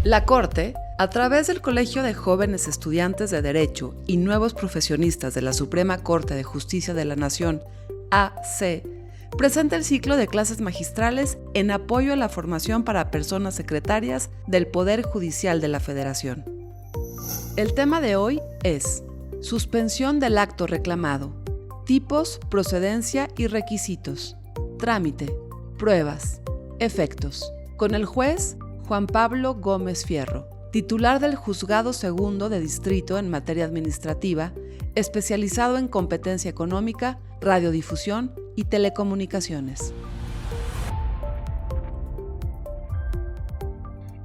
La Corte, a través del Colegio de Jóvenes Estudiantes de Derecho y Nuevos Profesionistas de la Suprema Corte de Justicia de la Nación, AC, presenta el ciclo de clases magistrales en apoyo a la formación para personas secretarias del Poder Judicial de la Federación. El tema de hoy es suspensión del acto reclamado, tipos, procedencia y requisitos, trámite, pruebas, efectos, con el juez Juan Pablo Gómez Fierro, titular del Juzgado Segundo de Distrito en materia administrativa, especializado en competencia económica, radiodifusión y telecomunicaciones.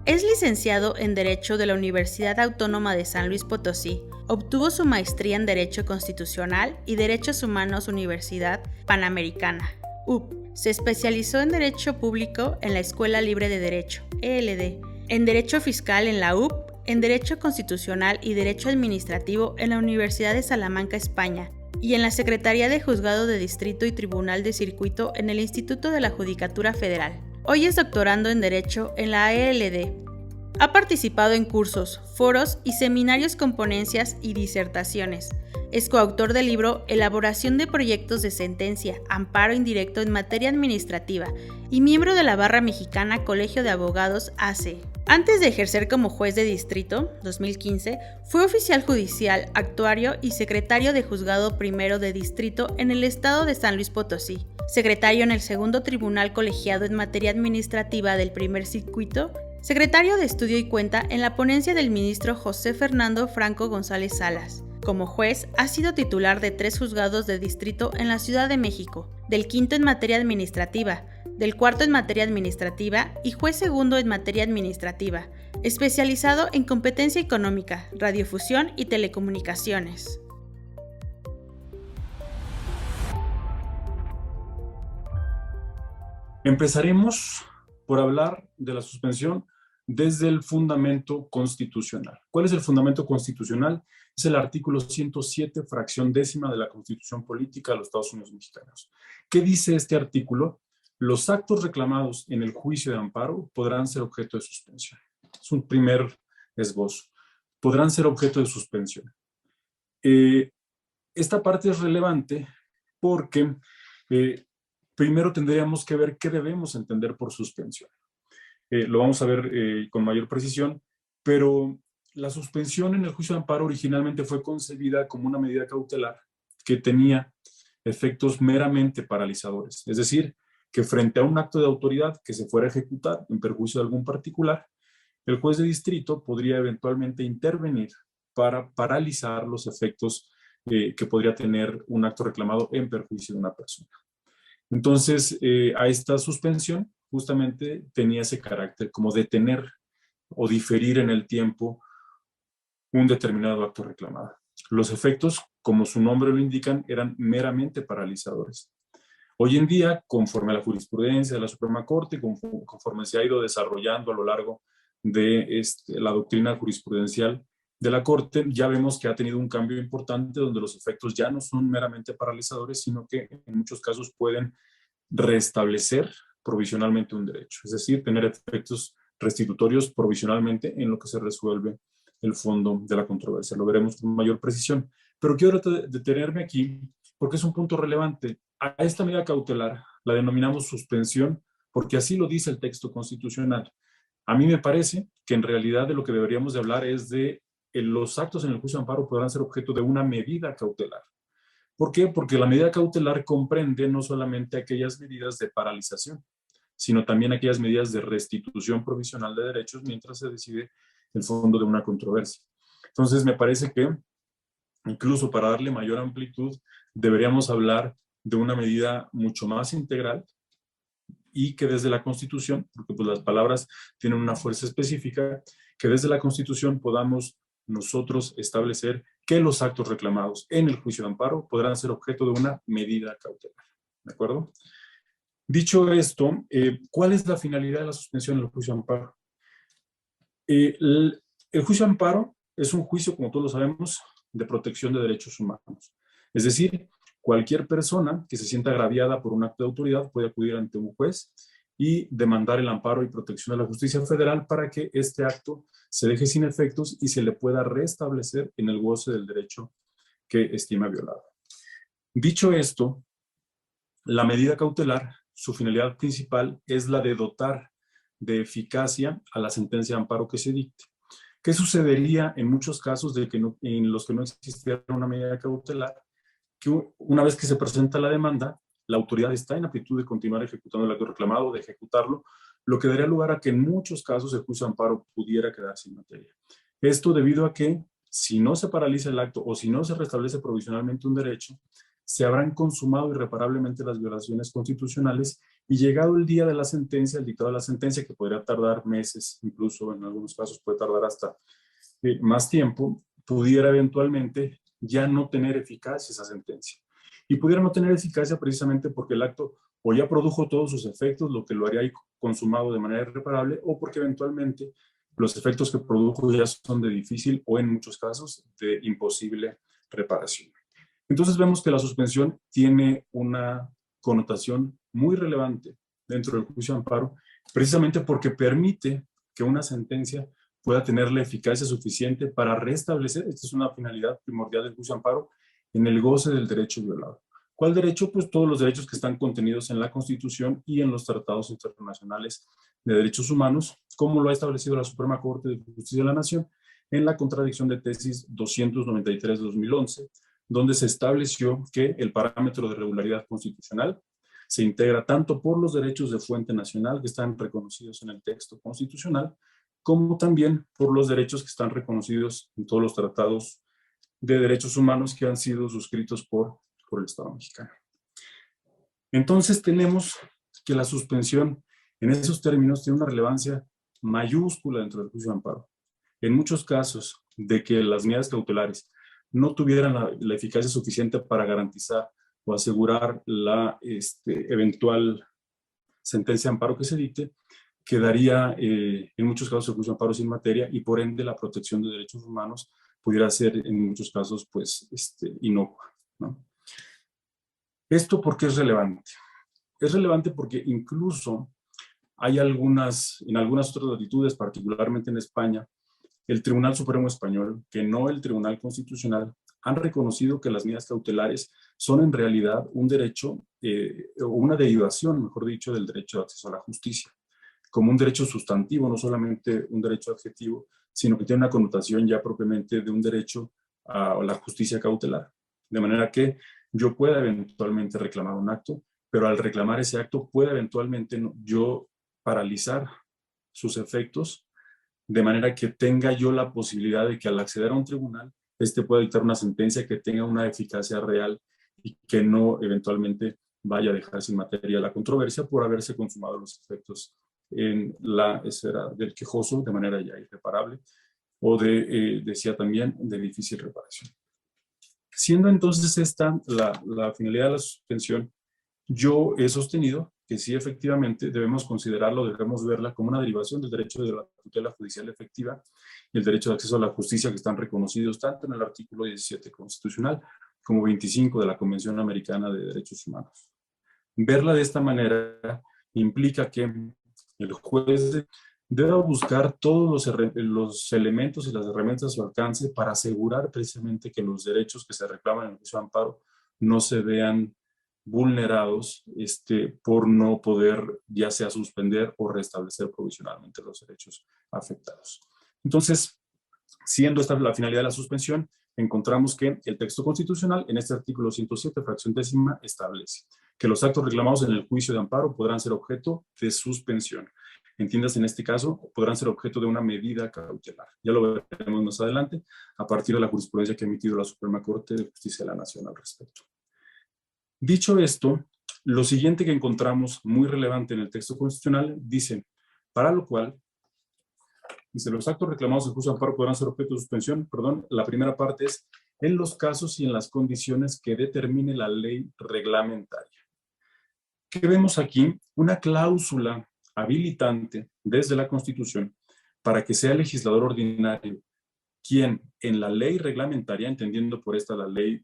Es licenciado en Derecho de la Universidad Autónoma de San Luis Potosí. Obtuvo su maestría en Derecho Constitucional y Derechos Humanos Universidad Panamericana, UP. Se especializó en Derecho Público en la Escuela Libre de Derecho, ELD, en Derecho Fiscal en la UP, en Derecho Constitucional y Derecho Administrativo en la Universidad de Salamanca, España, y en la Secretaría de Juzgado de Distrito y Tribunal de Circuito en el Instituto de la Judicatura Federal. Hoy es doctorando en Derecho en la ELD. Ha participado en cursos, foros y seminarios con ponencias y disertaciones. Es coautor del libro Elaboración de proyectos de sentencia, amparo indirecto en materia administrativa y miembro de la Barra Mexicana Colegio de Abogados AC. Antes de ejercer como juez de distrito, 2015, fue oficial judicial, actuario y secretario de Juzgado Primero de Distrito en el estado de San Luis Potosí, secretario en el Segundo Tribunal Colegiado en materia administrativa del Primer Circuito, secretario de Estudio y Cuenta en la ponencia del ministro José Fernando Franco González Salas. Como juez, ha sido titular de 3 juzgados de distrito en la Ciudad de México, del 5º en materia administrativa, del 4º en materia administrativa y juez segundo en materia administrativa, especializado en competencia económica, radiofusión y telecomunicaciones. Empezaremos por hablar de la suspensión desde el fundamento constitucional. ¿Cuál es el fundamento constitucional? Es el artículo 107, fracción décima de la Constitución Política de los Estados Unidos Mexicanos. ¿Qué dice este artículo? Los actos reclamados en el juicio de amparo podrán ser objeto de suspensión. Es un primer esbozo. Podrán ser objeto de suspensión. Esta parte es relevante porque primero tendríamos que ver qué debemos entender por suspensión. Lo vamos a ver con mayor precisión, pero la suspensión en el juicio de amparo originalmente fue concebida como una medida cautelar que tenía efectos meramente paralizadores, es decir, que frente a un acto de autoridad que se fuera a ejecutar en perjuicio de algún particular, el juez de distrito podría eventualmente intervenir para paralizar los efectos que podría tener un acto reclamado en perjuicio de una persona. Entonces, a esta suspensión justamente tenía ese carácter como detener o diferir en el tiempo un determinado acto reclamado. Los efectos, como su nombre lo indican, eran meramente paralizadores. Hoy en día, conforme a la jurisprudencia de la Suprema Corte, conforme se ha ido desarrollando a lo largo de la doctrina jurisprudencial de la Corte, ya vemos que ha tenido un cambio importante donde los efectos ya no son meramente paralizadores, sino que en muchos casos pueden restablecer provisionalmente un derecho, es decir, tener efectos restitutorios provisionalmente en lo que se resuelve el fondo de la controversia. Lo veremos con mayor precisión, pero quiero detenerme aquí porque es un punto relevante. A esta medida cautelar la denominamos suspensión porque así lo dice el texto constitucional. A mí me parece que en realidad de lo que deberíamos de hablar es de los actos en el juicio de amparo podrán ser objeto de una medida cautelar. ¿Por qué? Porque la medida cautelar comprende no solamente aquellas medidas de paralización, sino también aquellas medidas de restitución provisional de derechos mientras se decide el fondo de una controversia. Entonces, me parece que incluso para darle mayor amplitud, deberíamos hablar de una medida mucho más integral y que desde la Constitución, porque pues las palabras tienen una fuerza específica, que desde la Constitución podamos nosotros establecer que los actos reclamados en el juicio de amparo podrán ser objeto de una medida cautelar. ¿De acuerdo? Dicho esto, ¿cuál es la finalidad de la suspensión del juicio de amparo? El juicio de amparo es un juicio, como todos lo sabemos, de protección de derechos humanos. Es decir, cualquier persona que se sienta agraviada por un acto de autoridad puede acudir ante un juez y demandar el amparo y protección de la justicia federal para que este acto se deje sin efectos y se le pueda restablecer en el goce del derecho que estima violado. Dicho esto, la medida cautelar, su finalidad principal es la de dotar de eficacia a la sentencia de amparo que se dicte. ¿Qué sucedería en muchos casos en los que no existiera una medida cautelar? Que una vez que se presenta la demanda, la autoridad está en aptitud de continuar ejecutando el acto reclamado, de ejecutarlo, lo que daría lugar a que en muchos casos el juicio de amparo pudiera quedar sin materia. Esto debido a que si no se paraliza el acto o si no se restablece provisionalmente un derecho, se habrán consumado irreparablemente las violaciones constitucionales y llegado el día de la sentencia, el dictado de la sentencia, que podría tardar meses, incluso en algunos casos puede tardar hasta más tiempo, pudiera eventualmente ya no tener eficacia esa sentencia. Y pudiera no tener eficacia precisamente porque el acto o ya produjo todos sus efectos, lo que lo haría consumado de manera irreparable, o porque eventualmente los efectos que produjo ya son de difícil o en muchos casos de imposible reparación. Entonces vemos que la suspensión tiene una connotación muy relevante dentro del juicio de amparo, precisamente porque permite que una sentencia pueda tener la eficacia suficiente para restablecer, esta es una finalidad primordial del juicio de amparo, en el goce del derecho violado. ¿Cuál derecho? Pues todos los derechos que están contenidos en la Constitución y en los tratados internacionales de derechos humanos, como lo ha establecido la Suprema Corte de Justicia de la Nación en la contradicción de tesis 293 de 2011, donde se estableció que el parámetro de regularidad constitucional se integra tanto por los derechos de fuente nacional que están reconocidos en el texto constitucional, como también por los derechos que están reconocidos en todos los tratados de derechos humanos que han sido suscritos por el Estado mexicano. Entonces tenemos que la suspensión en esos términos tiene una relevancia mayúscula dentro del juicio de amparo. En muchos casos de que las medidas cautelares no tuvieran la eficacia suficiente para garantizar o asegurar la eventual sentencia de amparo que se dicte, quedaría en muchos casos el juicio de amparo sin materia y por ende la protección de derechos humanos pudiera ser en muchos casos pues inocua, ¿no? ¿Esto por qué es relevante? Es relevante porque incluso hay en algunas otras latitudes, particularmente en España, el Tribunal Supremo Español, que no el Tribunal Constitucional, han reconocido que las medidas cautelares son en realidad un derecho, o una derivación, mejor dicho, del derecho de acceso a la justicia, como un derecho sustantivo, no solamente un derecho adjetivo, sino que tiene una connotación ya propiamente de un derecho a la justicia cautelar. De manera que yo pueda eventualmente reclamar un acto, pero al reclamar ese acto pueda eventualmente yo paralizar sus efectos, de manera que tenga yo la posibilidad de que al acceder a un tribunal, pueda dictar una sentencia que tenga una eficacia real y que no eventualmente vaya a dejar sin materia la controversia por haberse consumado los efectos en la esfera del quejoso de manera ya irreparable o decía también, de difícil reparación. Siendo entonces esta la finalidad de la suspensión, yo he sostenido que sí, efectivamente, debemos considerarlo, debemos verla como una derivación del derecho de la tutela judicial efectiva y el derecho de acceso a la justicia que están reconocidos tanto en el artículo 17 constitucional como 25 de la Convención Americana de Derechos Humanos. Verla de esta manera implica que el juez debe buscar todos los elementos y las herramientas a su alcance para asegurar precisamente que los derechos que se reclaman en el juicio de amparo no se vean vulnerados por no poder ya sea suspender o restablecer provisionalmente los derechos afectados. Entonces, siendo esta la finalidad de la suspensión, encontramos que el texto constitucional en este artículo 107, fracción décima, establece que los actos reclamados en el juicio de amparo podrán ser objeto de suspensión. Entiendas, en este caso, podrán ser objeto de una medida cautelar. Ya lo veremos más adelante, a partir de la jurisprudencia que ha emitido la Suprema Corte de Justicia de la Nación al respecto. Dicho esto, lo siguiente que encontramos muy relevante en el texto constitucional dice, para lo cual, dice, los actos reclamados en juicio de amparo podrán ser objeto de suspensión, la primera parte es, en los casos y en las condiciones que determine la ley reglamentaria. ¿Qué vemos aquí? Una cláusula habilitante desde la Constitución para que sea el legislador ordinario quien en la ley reglamentaria, entendiendo por esta la ley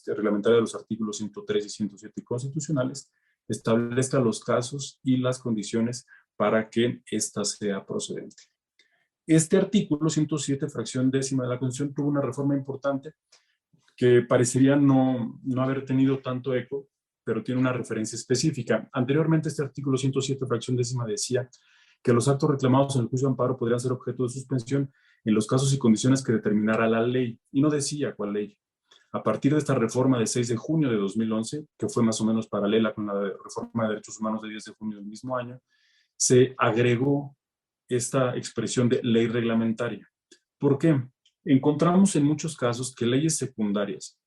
reglamentaria de los artículos 103 y 107 constitucionales, establezca los casos y las condiciones para que ésta sea procedente. Este artículo 107, fracción décima de la Constitución, tuvo una reforma importante que parecería no haber tenido tanto eco, pero tiene una referencia específica. Anteriormente, este artículo 107, fracción décima, decía que los actos reclamados en el juicio de amparo podrían ser objeto de suspensión en los casos y condiciones que determinara la ley, y no decía cuál ley. A partir de esta reforma de 6 de junio de 2011, que fue más o menos paralela con la reforma de derechos humanos de 10 de junio del mismo año, se agregó esta expresión de ley reglamentaria. ¿Por qué? Encontramos en muchos casos que leyes secundarias,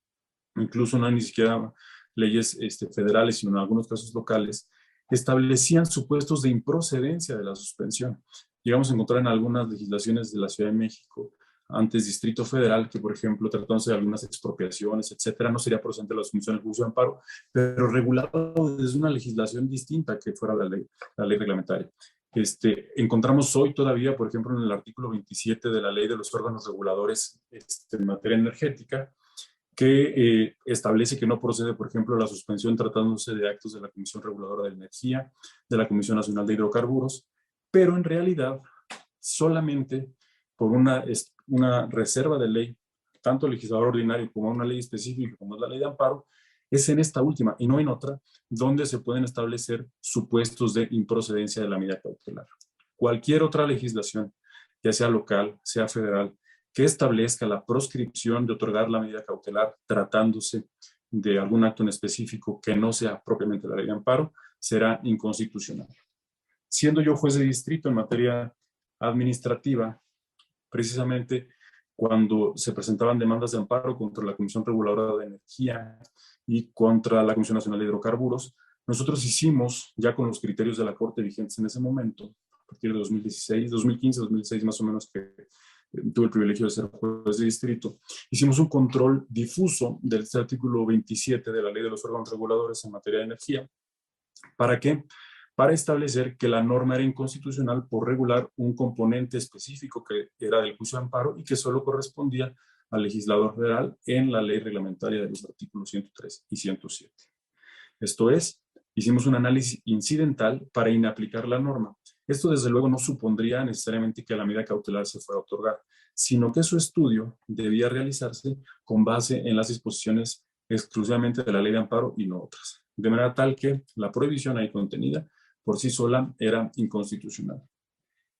incluso no hay ni siquiera leyes federales, sino en algunos casos locales, establecían supuestos de improcedencia de la suspensión. Llegamos a encontrar en algunas legislaciones de la Ciudad de México, antes Distrito Federal, que por ejemplo, tratándose de algunas expropiaciones, etcétera, no sería procedente la suspensión del juicio de amparo, pero regulado desde una legislación distinta que fuera la ley reglamentaria. Encontramos hoy todavía, por ejemplo, en el artículo 27 de la Ley de los Órganos Reguladores en materia energética, que establece que no procede, por ejemplo, la suspensión tratándose de actos de la Comisión Reguladora de Energía, de la Comisión Nacional de Hidrocarburos, pero en realidad solamente por una reserva de ley, tanto el legislador ordinario como una ley específica como es la ley de amparo, es en esta última y no en otra, donde se pueden establecer supuestos de improcedencia de la medida cautelar. Cualquier otra legislación, ya sea local, sea federal, que establezca la proscripción de otorgar la medida cautelar tratándose de algún acto en específico que no sea propiamente la ley de amparo, será inconstitucional. Siendo yo juez de distrito en materia administrativa, precisamente cuando se presentaban demandas de amparo contra la Comisión Reguladora de Energía y contra la Comisión Nacional de Hidrocarburos, nosotros hicimos, ya con los criterios de la Corte vigentes en ese momento, a partir de 2016, 2015, 2016 más o menos, que tuve el privilegio de ser juez de distrito, hicimos un control difuso del artículo 27 de la Ley de los Órganos Reguladores en materia de energía. ¿Para qué? Para establecer que la norma era inconstitucional por regular un componente específico que era del juicio de amparo y que solo correspondía al legislador federal en la ley reglamentaria de los artículos 103 y 107. Esto es, hicimos un análisis incidental para inaplicar la norma. Esto desde luego no supondría necesariamente que la medida cautelar se fuera a otorgar, sino que su estudio debía realizarse con base en las disposiciones exclusivamente de la ley de amparo y no otras. De manera tal que la prohibición ahí contenida por sí sola era inconstitucional.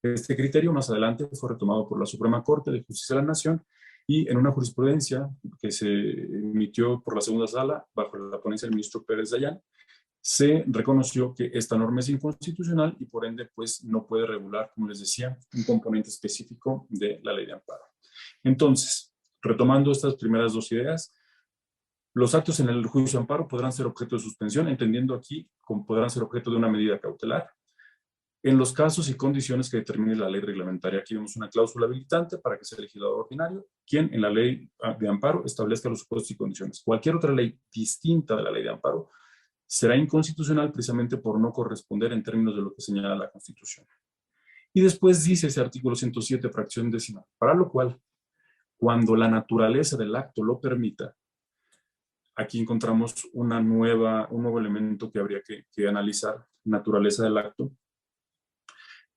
Este criterio más adelante fue retomado por la Suprema Corte de Justicia de la Nación y en una jurisprudencia que se emitió por la segunda sala bajo la ponencia del ministro Pérez Dayán, se reconoció que esta norma es inconstitucional y por ende pues no puede regular, como les decía, un componente específico de la ley de amparo. Entonces, retomando estas primeras dos ideas, los actos en el juicio de amparo podrán ser objeto de suspensión, entendiendo aquí como podrán ser objeto de una medida cautelar, en los casos y condiciones que determine la ley reglamentaria. Aquí vemos una cláusula habilitante para que sea el legislador ordinario quien en la ley de amparo establezca los supuestos y condiciones. Cualquier otra ley distinta de la ley de amparo será inconstitucional precisamente por no corresponder en términos de lo que señala la Constitución. Y después dice ese artículo 107, fracción décima, para lo cual, cuando la naturaleza del acto lo permita, aquí encontramos un nuevo elemento que habría que analizar, naturaleza del acto.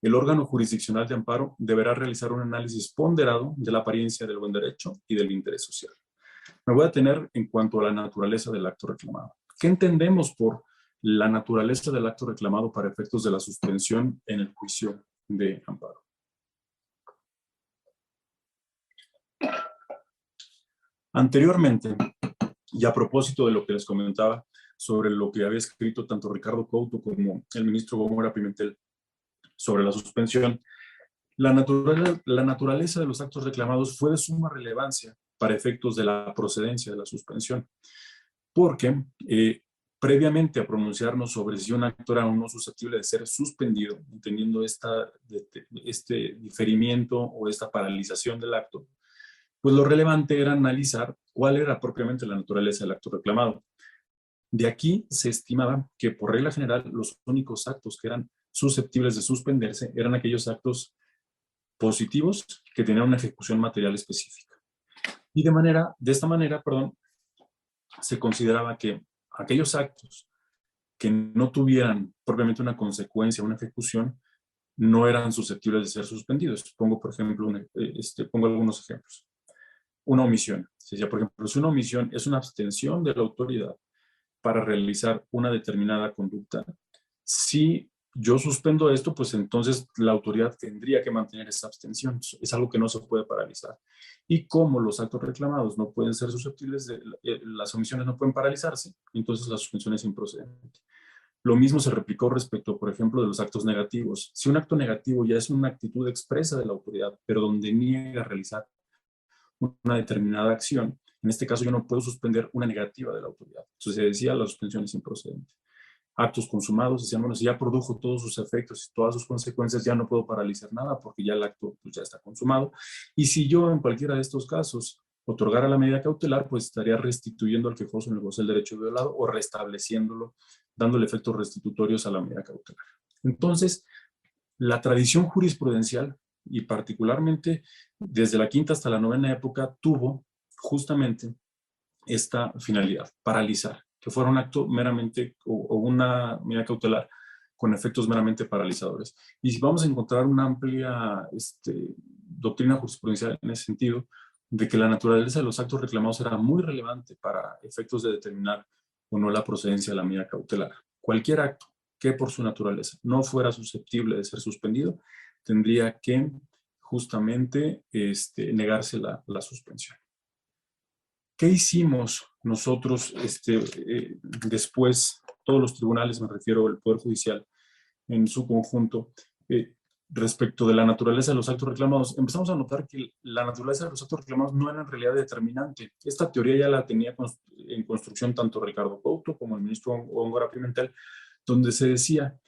El órgano jurisdiccional de amparo deberá realizar un análisis ponderado de la apariencia del buen derecho y del interés social. Me voy a detener en cuanto a la naturaleza del acto reclamado. ¿Qué entendemos por la naturaleza del acto reclamado para efectos de la suspensión en el juicio de amparo? Anteriormente, y a propósito de lo que les comentaba sobre lo que había escrito tanto Ricardo Couto como el ministro Gómora Pimentel sobre la suspensión, la naturaleza de los actos reclamados fue de suma relevancia para efectos de la procedencia de la suspensión, porque previamente a pronunciarnos sobre si un acto era o no susceptible de ser suspendido, entendiendo este diferimiento o esta paralización del acto, pues lo relevante era analizar cuál era propiamente la naturaleza del acto reclamado. De aquí se estimaba que por regla general los únicos actos que eran susceptibles de suspenderse eran aquellos actos positivos que tenían una ejecución material específica. Y de esta manera, se consideraba que aquellos actos que no tuvieran propiamente una consecuencia, una ejecución, no eran susceptibles de ser suspendidos. Pongo, por ejemplo, pongo algunos ejemplos. Una omisión. Se decía, por ejemplo, si una omisión es una abstención de la autoridad para realizar una determinada conducta, si yo suspendo esto, pues entonces la autoridad tendría que mantener esa abstención. Es algo que no se puede paralizar. Y como los actos reclamados no pueden ser susceptibles, las omisiones no pueden paralizarse, entonces la suspensión es improcedente. Lo mismo se replicó respecto, por ejemplo, de los actos negativos. Si un acto negativo ya es una actitud expresa de la autoridad, pero donde niega realizar una determinada acción, en este caso yo no puedo suspender una negativa de la autoridad. Entonces se decía, la suspensión es improcedente. Actos consumados, decían, bueno, si ya produjo todos sus efectos y todas sus consecuencias, ya no puedo paralizar nada porque ya el acto pues, ya está consumado. Y si yo en cualquiera de estos casos otorgara la medida cautelar, pues estaría restituyendo al quejoso en el goce del derecho violado o restableciéndolo, dándole efectos restitutorios a la medida cautelar. Entonces, la tradición jurisprudencial, y particularmente desde la quinta hasta la novena época, tuvo justamente esta finalidad, paralizar, que fuera un acto meramente o una medida cautelar con efectos meramente paralizadores. Y si vamos a encontrar una amplia doctrina jurisprudencial en ese sentido, de que la naturaleza de los actos reclamados era muy relevante para efectos de determinar o no la procedencia de la medida cautelar. Cualquier acto que por su naturaleza no fuera susceptible de ser suspendido, tendría que justamente negarse la suspensión. ¿Qué hicimos nosotros después, todos los tribunales, me refiero al Poder Judicial en su conjunto, respecto de la naturaleza de los actos reclamados? Empezamos a notar que la naturaleza de los actos reclamados no era en realidad determinante. Esta teoría ya la tenía en construcción tanto Ricardo Couto como el ministro Góngora Pimentel, donde se decía,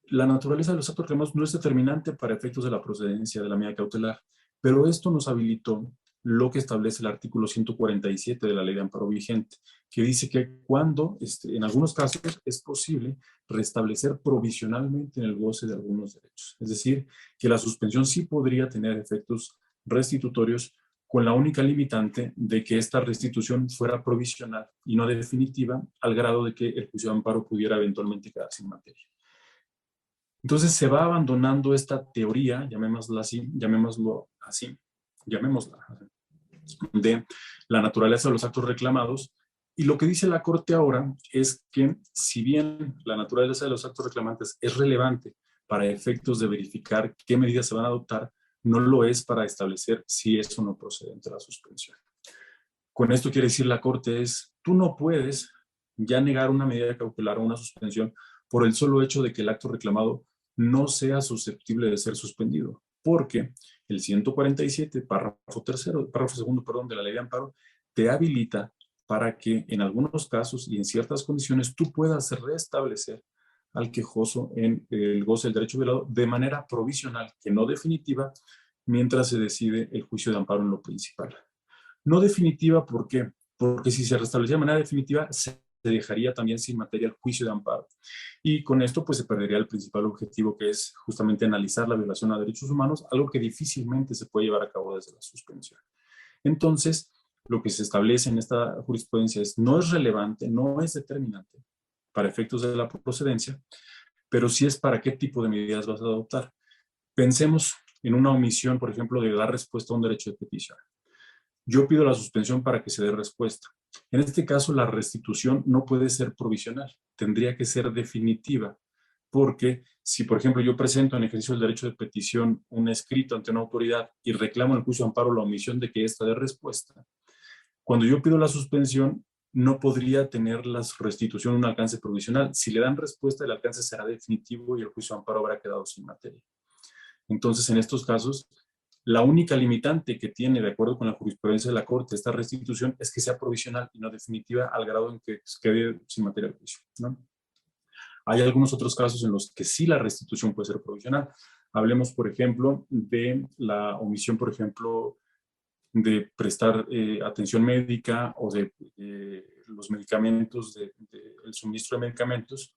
la naturaleza de los actos reclamados no es determinante para efectos de la procedencia de la medida cautelar, pero esto nos habilitó lo que establece el artículo 147 de la ley de amparo vigente, que dice que cuando, en algunos casos, es posible restablecer provisionalmente en el goce de algunos derechos. Es decir, que la suspensión sí podría tener efectos restitutorios con la única limitante de que esta restitución fuera provisional y no definitiva, al grado de que el juicio de amparo pudiera eventualmente quedar sin materia. Entonces se va abandonando esta teoría, llamémosla así, de la naturaleza de los actos reclamados, y lo que dice la Corte ahora es que si bien la naturaleza de los actos reclamantes es relevante para efectos de verificar qué medidas se van a adoptar, no lo es para establecer si es o no procedente la suspensión. Con esto quiere decir la Corte tú no puedes ya negar una medida cautelar o una suspensión por el solo hecho de que el acto reclamado no sea susceptible de ser suspendido, porque el 147, párrafo segundo, de la ley de amparo, te habilita para que en algunos casos y en ciertas condiciones tú puedas restablecer al quejoso en el goce del derecho violado de manera provisional, que no definitiva, mientras se decide el juicio de amparo en lo principal. No definitiva, ¿por qué? Porque si se restableciera de manera definitiva, se dejaría también sin materia el juicio de amparo. Y con esto pues se perdería el principal objetivo, que es justamente analizar la violación a derechos humanos, algo que difícilmente se puede llevar a cabo desde la suspensión. Entonces, lo que se establece en esta jurisprudencia no es relevante, no es determinante para efectos de la procedencia, pero sí es para qué tipo de medidas vas a adoptar. Pensemos en una omisión, por ejemplo, de dar respuesta a un derecho de petición. Yo pido la suspensión para que se dé respuesta. En este caso, la restitución no puede ser provisional, tendría que ser definitiva, porque si, por ejemplo, yo presento en ejercicio del derecho de petición un escrito ante una autoridad y reclamo en el juicio de amparo la omisión de que ésta dé respuesta, cuando yo pido la suspensión, no podría tener la restitución un alcance provisional. Si le dan respuesta, el alcance será definitivo y el juicio de amparo habrá quedado sin materia. Entonces, en estos casos, la única limitante que tiene, de acuerdo con la jurisprudencia de la Corte, esta restitución es que sea provisional y no definitiva, al grado en que quede sin materia el juicio, ¿no? Hay algunos otros casos en los que sí la restitución puede ser provisional. Hablemos, por ejemplo, de la omisión, por ejemplo, de prestar atención médica o de los medicamentos, el suministro de medicamentos.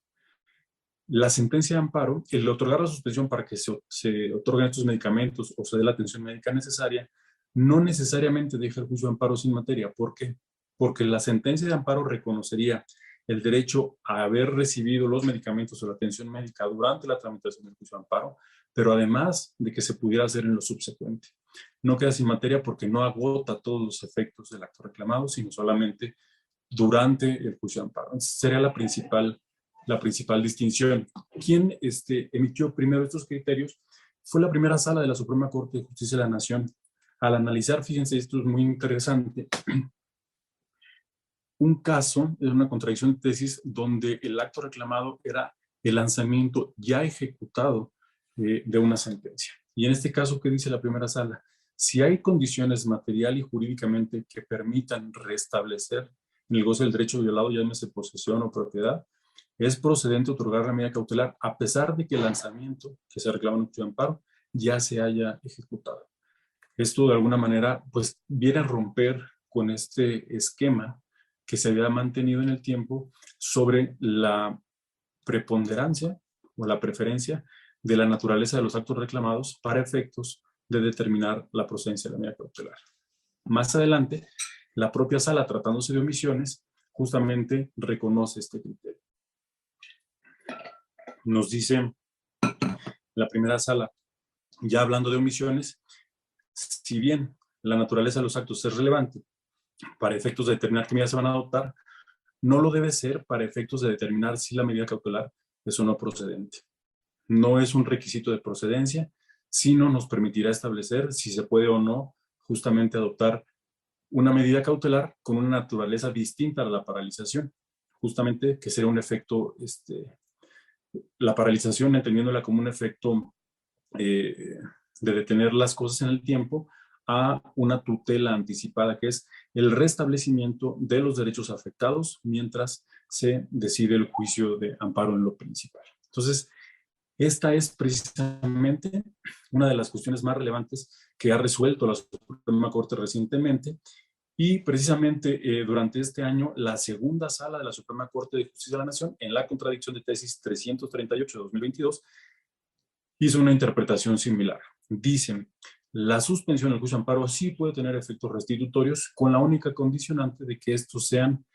La sentencia de amparo, el otorgar la suspensión para que se otorguen estos medicamentos o se dé la atención médica necesaria, no necesariamente deja el juicio de amparo sin materia. ¿Por qué? Porque la sentencia de amparo reconocería el derecho a haber recibido los medicamentos o la atención médica durante la tramitación del juicio de amparo, pero además de que se pudiera hacer en lo subsecuente. No queda sin materia porque no agota todos los efectos del acto reclamado, sino solamente durante el juicio de amparo. Entonces, sería la principal distinción. ¿Quién emitió primero estos criterios? Fue la primera sala de la Suprema Corte de Justicia de la Nación. Al analizar, fíjense, esto es muy interesante, un caso de una contradicción de tesis donde el acto reclamado era el lanzamiento ya ejecutado de una sentencia. Y en este caso, ¿qué dice la primera sala? Si hay condiciones material y jurídicamente que permitan restablecer en el goce del derecho violado, llámese posesión o propiedad, es procedente otorgar la medida cautelar a pesar de que el lanzamiento que se reclama en el juicio de amparo ya se haya ejecutado. Esto de alguna manera pues viene a romper con este esquema que se había mantenido en el tiempo sobre la preponderancia o la preferencia de la naturaleza de los actos reclamados para efectos de determinar la procedencia de la medida cautelar. Más adelante, la propia sala, tratándose de omisiones, justamente reconoce este criterio. Nos dice la primera sala, ya hablando de omisiones, si bien la naturaleza de los actos es relevante para efectos de determinar qué medidas se van a adoptar, no lo debe ser para efectos de determinar si la medida cautelar es o no procedente. No es un requisito de procedencia, sino nos permitirá establecer si se puede o no justamente adoptar una medida cautelar con una naturaleza distinta a la paralización, justamente que será un efecto, la paralización entendiéndola como un efecto de detener las cosas en el tiempo, a una tutela anticipada, que es el restablecimiento de los derechos afectados mientras se decide el juicio de amparo en lo principal. Entonces, esta es precisamente una de las cuestiones más relevantes que ha resuelto la Suprema Corte recientemente, y precisamente durante este año la segunda sala de la Suprema Corte de Justicia de la Nación, en la contradicción de tesis 338 de 2022, hizo una interpretación similar. Dicen, la suspensión del juicio de amparo sí puede tener efectos restitutorios con la única condicionante de que estos sean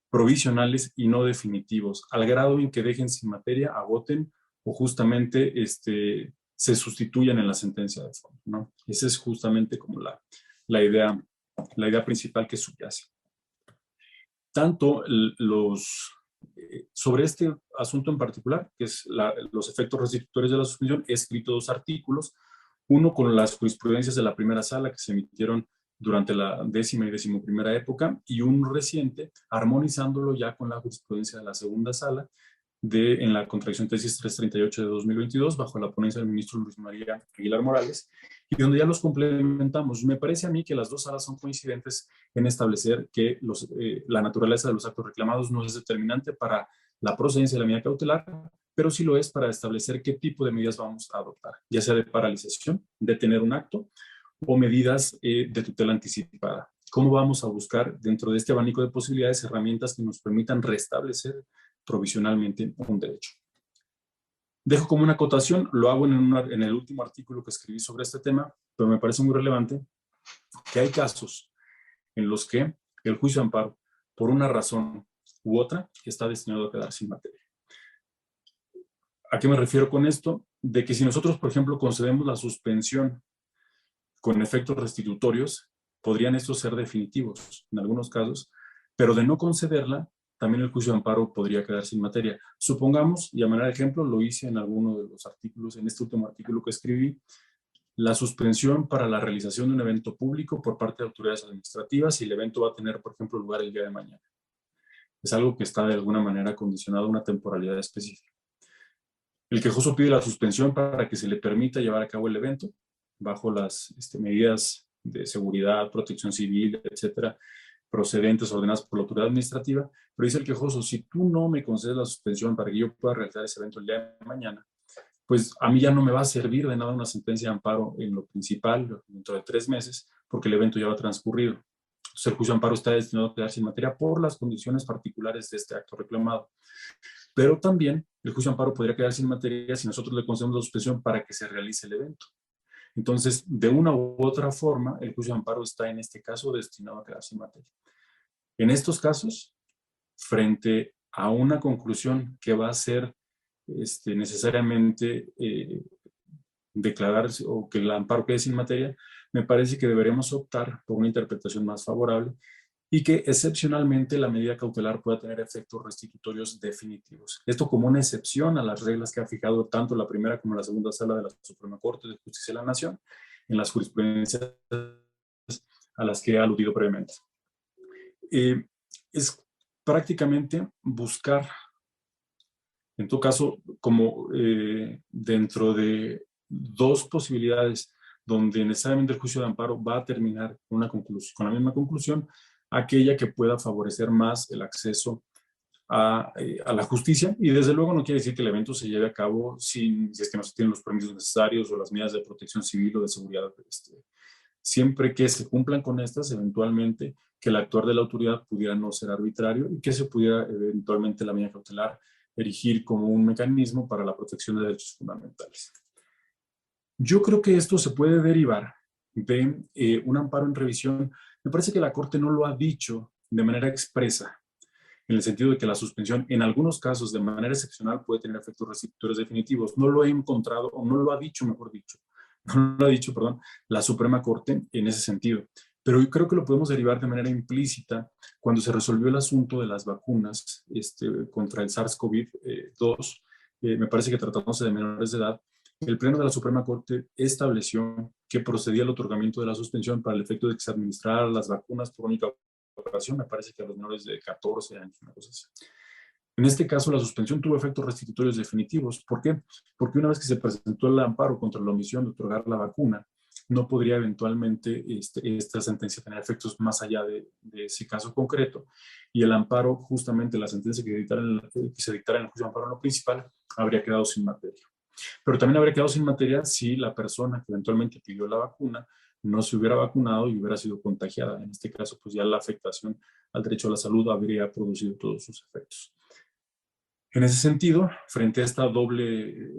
provisionales y no definitivos, al grado en que dejen sin materia, agoten o justamente se sustituyan en la sentencia de fondo, ¿no? Esa es justamente como la idea principal que subyace. Tanto sobre este asunto en particular, que es los efectos restitutorios de la suspensión, he escrito 2 artículos, uno con las jurisprudencias de la primera sala que se emitieron durante la 10ª y 11ª época, y un reciente armonizándolo ya con la jurisprudencia de la segunda sala en la contradicción tesis 338 de 2022 bajo la ponencia del ministro Luis María Aguilar Morales, y donde ya los complementamos. Me parece a mí que las 2 salas son coincidentes en establecer que la naturaleza de los actos reclamados no es determinante para la procedencia de la medida cautelar, pero sí lo es para establecer qué tipo de medidas vamos a adoptar, ya sea de paralización, detener un acto, o medidas de tutela anticipada. ¿Cómo vamos a buscar dentro de este abanico de posibilidades herramientas que nos permitan restablecer provisionalmente un derecho? Dejo como una acotación, lo hago en el último artículo que escribí sobre este tema, pero me parece muy relevante que hay casos en los que el juicio de amparo, por una razón u otra, está destinado a quedar sin materia. ¿A qué me refiero con esto? De que si nosotros, por ejemplo, concedemos la suspensión con efectos restitutorios, podrían estos ser definitivos en algunos casos, pero de no concederla, también el juicio de amparo podría quedar sin materia. Supongamos, y a manera de ejemplo, lo hice en alguno de los artículos, en este último artículo que escribí, la suspensión para la realización de un evento público por parte de autoridades administrativas, y el evento va a tener, por ejemplo, lugar el día de mañana. Es algo que está de alguna manera condicionado a una temporalidad específica. El quejoso pide la suspensión para que se le permita llevar a cabo el evento bajo las medidas de seguridad, protección civil, etcétera, procedentes ordenadas por la autoridad administrativa, pero dice el quejoso, si tú no me concedes la suspensión para que yo pueda realizar ese evento el día de mañana, pues a mí ya no me va a servir de nada una sentencia de amparo en lo principal dentro de 3 meses, porque el evento ya va transcurrido. Entonces el juicio de amparo está destinado a quedar sin materia por las condiciones particulares de este acto reclamado. Pero también el juicio de amparo podría quedar sin materia si nosotros le concedemos la suspensión para que se realice el evento. Entonces, de una u otra forma, el juicio de amparo está en este caso destinado a quedar sin materia. En estos casos, frente a una conclusión que va a ser necesariamente declararse o que el amparo quede sin materia, me parece que deberemos optar por una interpretación más favorable y que excepcionalmente la medida cautelar pueda tener efectos restitutorios definitivos. Esto como una excepción a las reglas que ha fijado tanto la primera como la segunda sala de la Suprema Corte de Justicia de la Nación en las jurisprudencias a las que he aludido previamente. Es prácticamente buscar, en todo caso, como dentro de dos posibilidades donde necesariamente el juicio de amparo va a terminar con una conclusión, con la misma conclusión, aquella que pueda favorecer más el acceso a la justicia, y desde luego no quiere decir que el evento se lleve a cabo si es que no se tienen los permisos necesarios o las medidas de protección civil o de seguridad, siempre que se cumplan con estas, eventualmente que el actuar de la autoridad pudiera no ser arbitrario y que se pudiera eventualmente la medida cautelar erigir como un mecanismo para la protección de derechos fundamentales. Yo creo que esto se puede derivar de un amparo en revisión. Me parece que la Corte no lo ha dicho de manera expresa, en el sentido de que la suspensión en algunos casos de manera excepcional puede tener efectos restitutorios definitivos. No lo he encontrado, o no lo ha dicho, mejor dicho, no lo ha dicho, perdón, la Suprema Corte en ese sentido. Pero yo creo que lo podemos derivar de manera implícita cuando se resolvió el asunto de las vacunas contra el SARS-CoV-2. Me parece que tratándose de menores de edad, el Pleno de la Suprema Corte estableció que procedía al otorgamiento de la suspensión para el efecto de que se administraran las vacunas por única ocasión, me parece que a los menores de 14 años, una cosa así. En este caso, la suspensión tuvo efectos restitutorios definitivos. ¿Por qué? Porque una vez que se presentó el amparo contra la omisión de otorgar la vacuna, no podría eventualmente esta sentencia tener efectos más allá de ese caso concreto, y el amparo, justamente la sentencia que se dictara en el juicio de amparo en lo principal, habría quedado sin materia. Pero también habría quedado sin materia si la persona que eventualmente pidió la vacuna no se hubiera vacunado y hubiera sido contagiada. En este caso, pues ya la afectación al derecho a la salud habría producido todos sus efectos. En ese sentido, frente a esta doble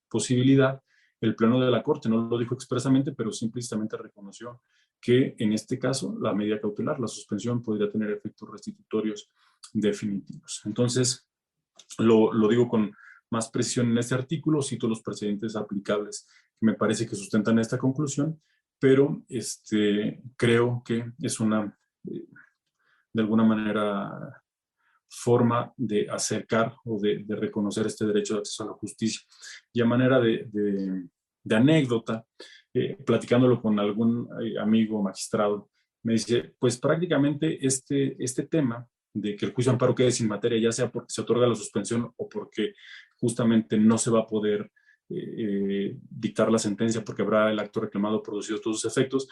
posibilidad, el Pleno de la Corte no lo dijo expresamente, pero implícitamente reconoció que en este caso la medida cautelar, la suspensión, podría tener efectos restitutorios definitivos. Entonces, lo digo con más precisión en este artículo, cito los precedentes aplicables que me parece que sustentan esta conclusión, pero creo que es una, de alguna manera, forma de acercar o de reconocer este derecho de acceso a la justicia. Y a manera de anécdota, platicándolo con algún amigo magistrado, me dice, pues prácticamente este tema de que el juicio de amparo quede sin materia, ya sea porque se otorga la suspensión o porque justamente no se va a poder dictar la sentencia porque habrá el acto reclamado producido todos sus efectos.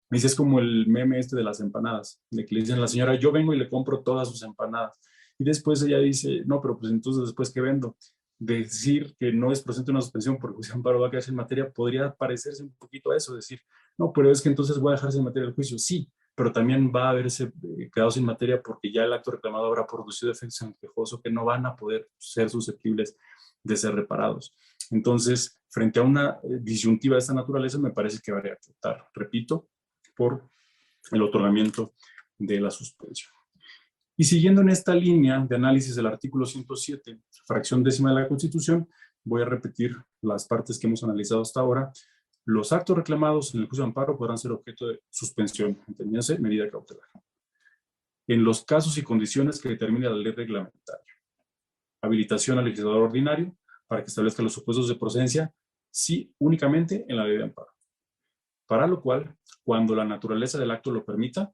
Me dice, es como el meme de las empanadas, de que le dicen a la señora, yo vengo y le compro todas sus empanadas. Y después ella dice, no, pero pues entonces después, ¿qué vendo? Decir que no es procedente una suspensión porque el juicio de amparo va a quedar sin materia podría parecerse un poquito a eso, decir, no, pero es que entonces voy a dejar sin materia el juicio. Sí, pero también va a haberse quedado sin materia porque ya el acto reclamado habrá producido efectos en el quejoso que no van a poder ser susceptibles de ser reparados. Entonces, frente a una disyuntiva de esta naturaleza, me parece que habría que optar, repito, por el otorgamiento de la suspensión. Y siguiendo en esta línea de análisis del artículo 107, fracción décima de la Constitución, voy a repetir las partes que hemos analizado hasta ahora. Los actos reclamados en el juicio de amparo podrán ser objeto de suspensión, entendiéndose, medida cautelar, en los casos y condiciones que determine la ley reglamentaria. Habilitación al legislador ordinario para que establezca los supuestos de procedencia, sí, únicamente en la ley de amparo. Para lo cual, cuando la naturaleza del acto lo permita,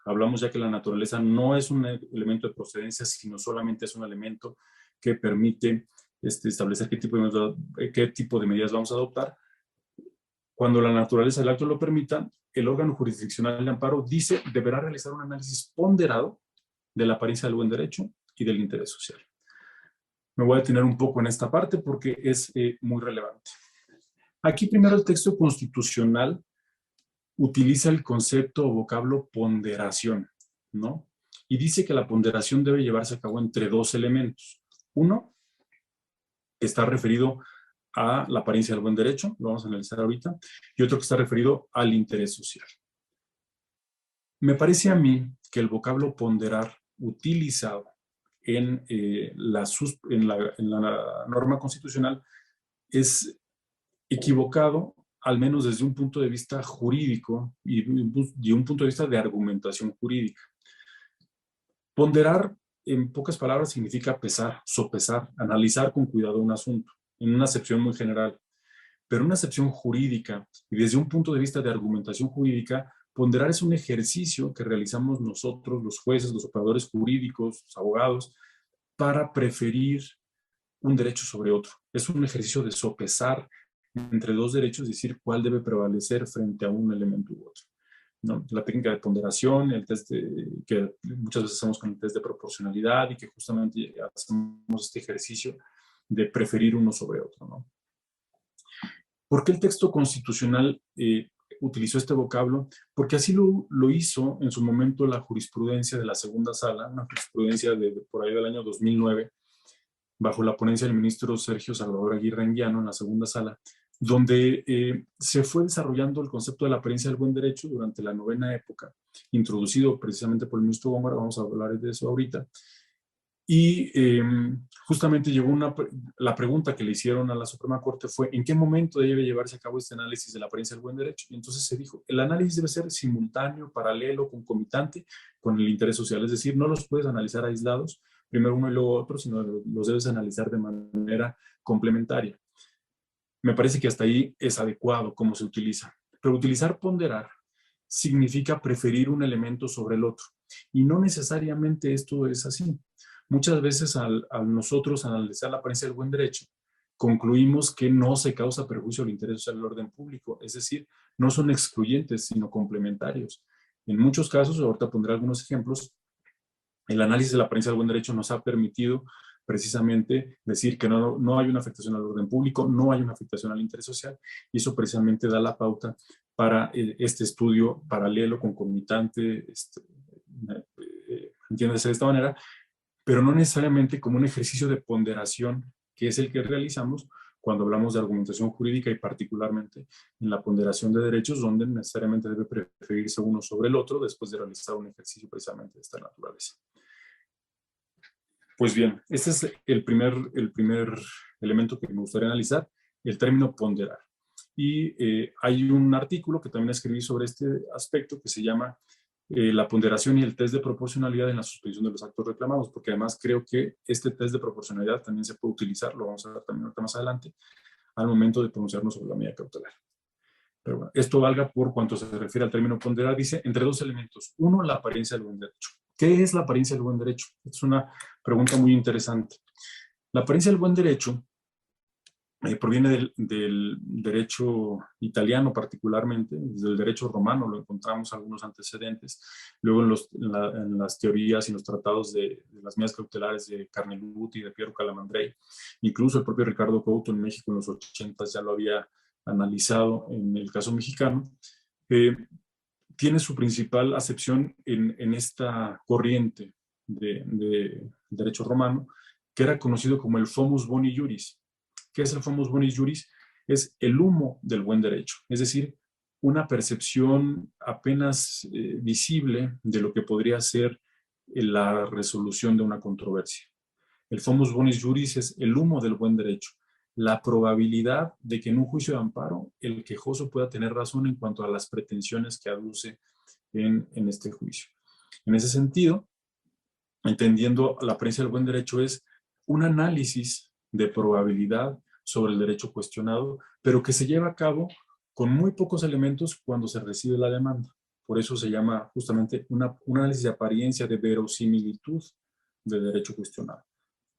hablamos ya que la naturaleza no es un elemento de procedencia, sino solamente es un elemento que permite establecer qué tipo de medidas vamos a adoptar. Cuando la naturaleza del acto lo permita, el órgano jurisdiccional de amparo dice deberá realizar un análisis ponderado de la apariencia del buen derecho y del interés social. Me voy a detener un poco en esta parte porque es muy relevante. Aquí primero el texto constitucional utiliza el concepto o vocablo ponderación, ¿no? Y dice que la ponderación debe llevarse a cabo entre dos elementos. Uno está referido a la apariencia del buen derecho, lo vamos a analizar ahorita, y otro que está referido al interés social. Me parece a mí que el vocablo ponderar utilizado en la norma constitucional es equivocado, al menos desde un punto de vista jurídico y un punto de vista de argumentación jurídica. Ponderar, en pocas palabras, significa pesar, sopesar, analizar con cuidado un asunto, en una acepción muy general. Pero una acepción jurídica y desde un punto de vista de argumentación jurídica, ponderar es un ejercicio que realizamos nosotros, los jueces, los operadores jurídicos, los abogados, para preferir un derecho sobre otro. Es un ejercicio de sopesar entre dos derechos, decir cuál debe prevalecer frente a un elemento u otro, ¿no? La técnica de ponderación, el test que muchas veces hacemos con el test de proporcionalidad y que justamente hacemos este ejercicio de preferir uno sobre otro, ¿no? ¿Por qué el texto constitucional utilizó este vocablo? Porque así lo hizo en su momento la jurisprudencia de la segunda sala, una jurisprudencia por ahí del año 2009, bajo la ponencia del ministro Sergio Salvador Aguirre Anguiano en la segunda sala, donde se fue desarrollando el concepto de la apariencia del buen derecho durante la novena época, introducido precisamente por el ministro Gómara, vamos a hablar de eso ahorita. Y justamente llegó la pregunta que le hicieron a la Suprema Corte fue, ¿en qué momento debe llevarse a cabo este análisis de la apariencia del buen derecho? Y entonces se dijo, el análisis debe ser simultáneo, paralelo, concomitante con el interés social, es decir, no los puedes analizar aislados, primero uno y luego otro, sino los debes analizar de manera complementaria. Me parece que hasta ahí es adecuado cómo se utiliza. Pero utilizar ponderar significa preferir un elemento sobre el otro. Y no necesariamente esto es así. Muchas veces al nosotros analizar la apariencia del buen derecho, concluimos que no se causa perjuicio al interés social del orden público. Es decir, no son excluyentes, sino complementarios. En muchos casos, ahorita pondré algunos ejemplos, el análisis de la apariencia del buen derecho nos ha permitido precisamente decir que no hay una afectación al orden público, no hay una afectación al interés social, y eso precisamente da la pauta para este estudio paralelo, concomitante, entiéndase de esta manera, pero no necesariamente como un ejercicio de ponderación, que es el que realizamos cuando hablamos de argumentación jurídica y particularmente en la ponderación de derechos, donde necesariamente debe preferirse uno sobre el otro después de realizar un ejercicio precisamente de esta naturaleza. Pues bien, este es el primer elemento que me gustaría analizar, el término ponderar. Y hay un artículo que también escribí sobre este aspecto que se llama la ponderación y el test de proporcionalidad en la suspensión de los actos reclamados, porque además creo que este test de proporcionalidad también se puede utilizar, lo vamos a ver también más adelante, al momento de pronunciarnos sobre la medida cautelar. Pero bueno, esto valga por cuanto se refiere al término ponderar, dice, entre dos elementos. Uno, la apariencia del buen derecho. ¿Qué es la apariencia del buen derecho? Es una pregunta muy interesante. La apariencia del buen derecho proviene del derecho italiano particularmente, del derecho romano, lo encontramos algunos antecedentes, luego en las teorías y los tratados de las medidas cautelares de Carneluti y de Piero Calamandrei, incluso el propio Ricardo Couto en México en los 80 ya lo había analizado en el caso mexicano, tiene su principal acepción en esta corriente de derecho romano, que era conocido como el Fomus Boni Juris. ¿Qué es el Fomus Boni Juris? Es el humo del buen derecho, es decir, una percepción apenas visible de lo que podría ser la resolución de una controversia. El Fomus Boni Juris es el humo del buen derecho, la probabilidad de que en un juicio de amparo el quejoso pueda tener razón en cuanto a las pretensiones que aduce en este juicio. En ese sentido, entendiendo la apariencia del buen derecho es un análisis de probabilidad sobre el derecho cuestionado, pero que se lleva a cabo con muy pocos elementos cuando se recibe la demanda. Por eso se llama justamente un análisis de apariencia de verosimilitud del derecho cuestionado.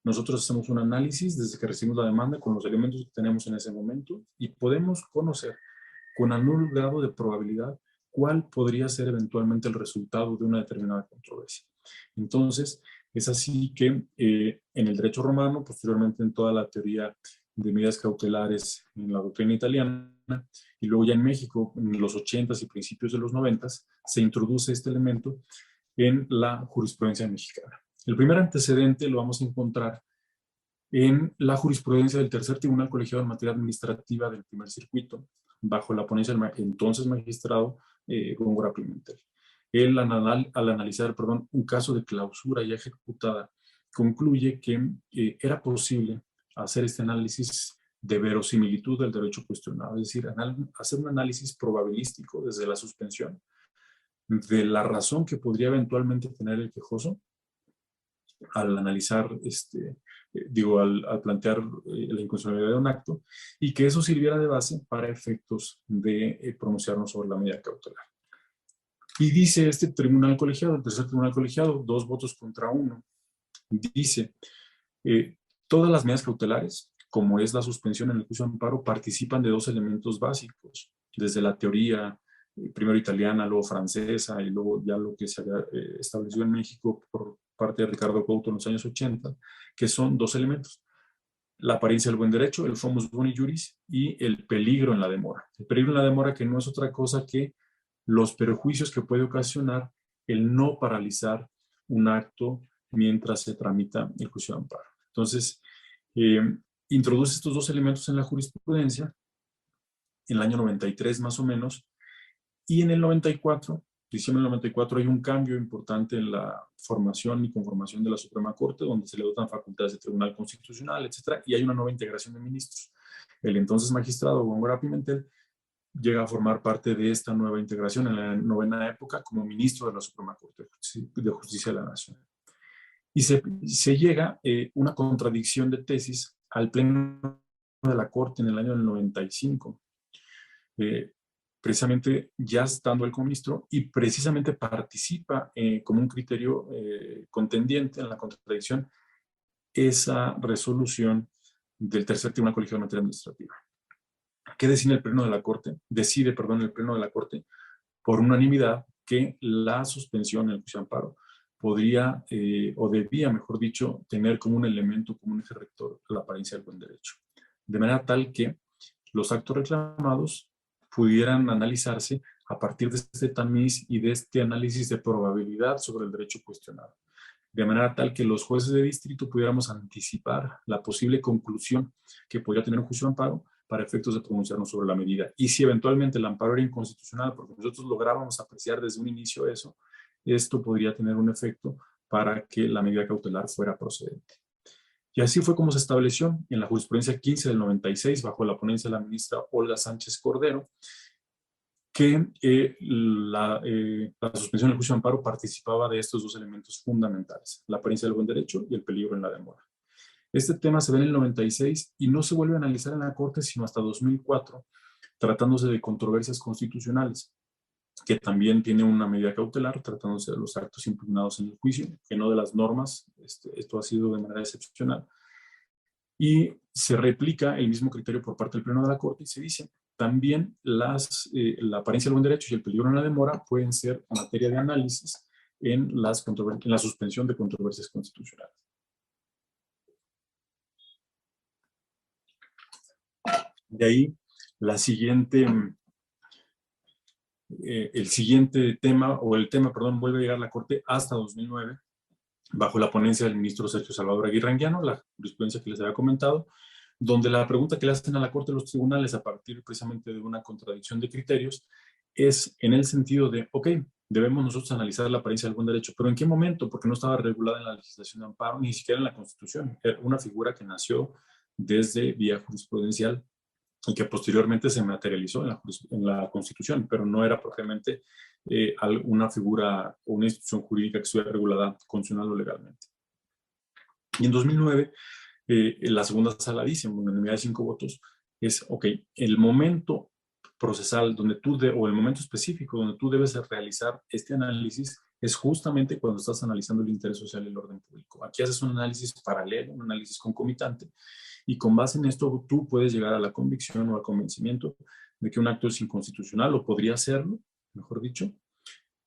Nosotros hacemos un análisis desde que recibimos la demanda con los elementos que tenemos en ese momento y podemos conocer con algún grado de probabilidad cuál podría ser eventualmente el resultado de una determinada controversia. Entonces, es así que en el derecho romano, posteriormente en toda la teoría de medidas cautelares en la doctrina italiana, y luego ya en México, en los 80s y principios de los 90s, se introduce este elemento en la jurisprudencia mexicana. El primer antecedente lo vamos a encontrar en la jurisprudencia del Tercer Tribunal Colegiado en materia administrativa del primer circuito, bajo la ponencia del entonces magistrado Góngora Pimentel. Él, al analizar un caso de clausura ya ejecutada concluye que era posible hacer este análisis de verosimilitud del derecho cuestionado, es decir, hacer un análisis probabilístico desde la suspensión de la razón que podría eventualmente tener el quejoso al analizar, al plantear la inconstitucionalidad de un acto, y que eso sirviera de base para efectos de pronunciarnos sobre la medida cautelar. Y dice este tribunal colegiado, el tercer tribunal colegiado, 2 votos contra 1, dice, todas las medidas cautelares, como es la suspensión en el juicio de amparo, participan de 2 elementos básicos, desde la teoría, primero italiana, luego francesa, y luego ya lo que se había establecido en México por parte de Ricardo Couto en los años 80, que son 2 elementos: la apariencia del buen derecho, el fumus boni juris, y el peligro en la demora. El peligro en la demora, que no es otra cosa que los perjuicios que puede ocasionar el no paralizar un acto mientras se tramita el juicio de amparo. Entonces, introduce estos 2 elementos en la jurisprudencia en el año 93 más o menos, y en el 94, diciembre del 94, hay un cambio importante en la formación y conformación de la Suprema Corte, donde se le dotan facultades de Tribunal Constitucional, etcétera, y hay una nueva integración de ministros. El entonces magistrado Góngora Pimentel llega a formar parte de esta nueva integración en la novena época como ministro de la Suprema Corte de Justicia de la Nación. Y se llega una contradicción de tesis al Pleno de la Corte en el año del 95. Precisamente ya estando él como ministro, y precisamente participa como un criterio contendiente en la contradicción esa resolución del tercer tribunal colegiado de materia administrativa. ¿Qué decide el Pleno de la Corte? El Pleno de la Corte por unanimidad que la suspensión en el juicio de amparo podría, o debía, mejor dicho, tener como un elemento, como un eje rector, la apariencia del buen derecho. De manera tal que los actos reclamados pudieran analizarse a partir de este tamiz y de este análisis de probabilidad sobre el derecho cuestionado. De manera tal que los jueces de distrito pudiéramos anticipar la posible conclusión que podría tener un juicio de amparo para efectos de pronunciarnos sobre la medida. Y si eventualmente el amparo era inconstitucional, porque nosotros lográbamos apreciar desde un inicio eso, esto podría tener un efecto para que la medida cautelar fuera procedente. Y así fue como se estableció en la jurisprudencia 15 del 96, bajo la ponencia de la ministra Olga Sánchez Cordero, que la suspensión del juicio de amparo participaba de estos 2 elementos fundamentales: la apariencia del buen derecho y el peligro en la demora. Este tema se ve en el 96 y no se vuelve a analizar en la Corte sino hasta 2004, tratándose de controversias constitucionales, que también tiene una medida cautelar, tratándose de los actos impugnados en el juicio, que no de las normas. Esto ha sido de manera excepcional. Y se replica el mismo criterio por parte del Pleno de la Corte y se dice, también la apariencia del buen derecho y el peligro en la demora pueden ser materia de análisis en la suspensión de controversias constitucionales. De ahí, el siguiente tema, vuelve a llegar a la Corte hasta 2009, bajo la ponencia del ministro Sergio Salvador Aguirre Anguiano, la jurisprudencia que les había comentado, donde la pregunta que le hacen a la Corte de los tribunales a partir precisamente de una contradicción de criterios es en el sentido de, ok, debemos nosotros analizar la apariencia del buen derecho, pero ¿en qué momento? Porque no estaba regulada en la legislación de amparo, ni siquiera en la Constitución. Era una figura que nació desde vía jurisprudencial y que posteriormente se materializó en la Constitución, pero no era propiamente una figura o una institución jurídica que estuviera regulada constitucional o legalmente. Y en 2009, la segunda sala dice, en unanimidad de 5 votos, es, ok, el momento procesal o el momento específico donde tú debes realizar este análisis es justamente cuando estás analizando el interés social y el orden público. Aquí haces un análisis paralelo, un análisis concomitante, y con base en esto tú puedes llegar a la convicción o al convencimiento de que un acto es inconstitucional, o podría serlo, mejor dicho,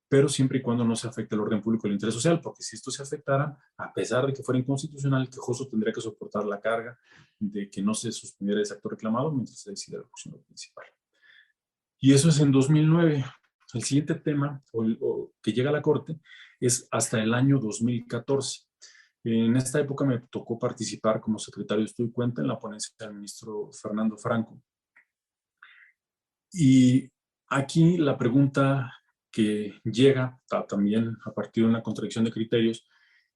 pero siempre y cuando no se afecte el orden público y el interés social, porque si esto se afectara, a pesar de que fuera inconstitucional, el quejoso tendría que soportar la carga de que no se suspendiera ese acto reclamado mientras se decida la cuestión principal. Y eso es en 2009. El siguiente tema que llega a la Corte es hasta el año 2014. En esta época me tocó participar como secretario de Estudio y Cuenta en la ponencia del ministro Fernando Franco. Y aquí la pregunta que llega también a partir de una contradicción de criterios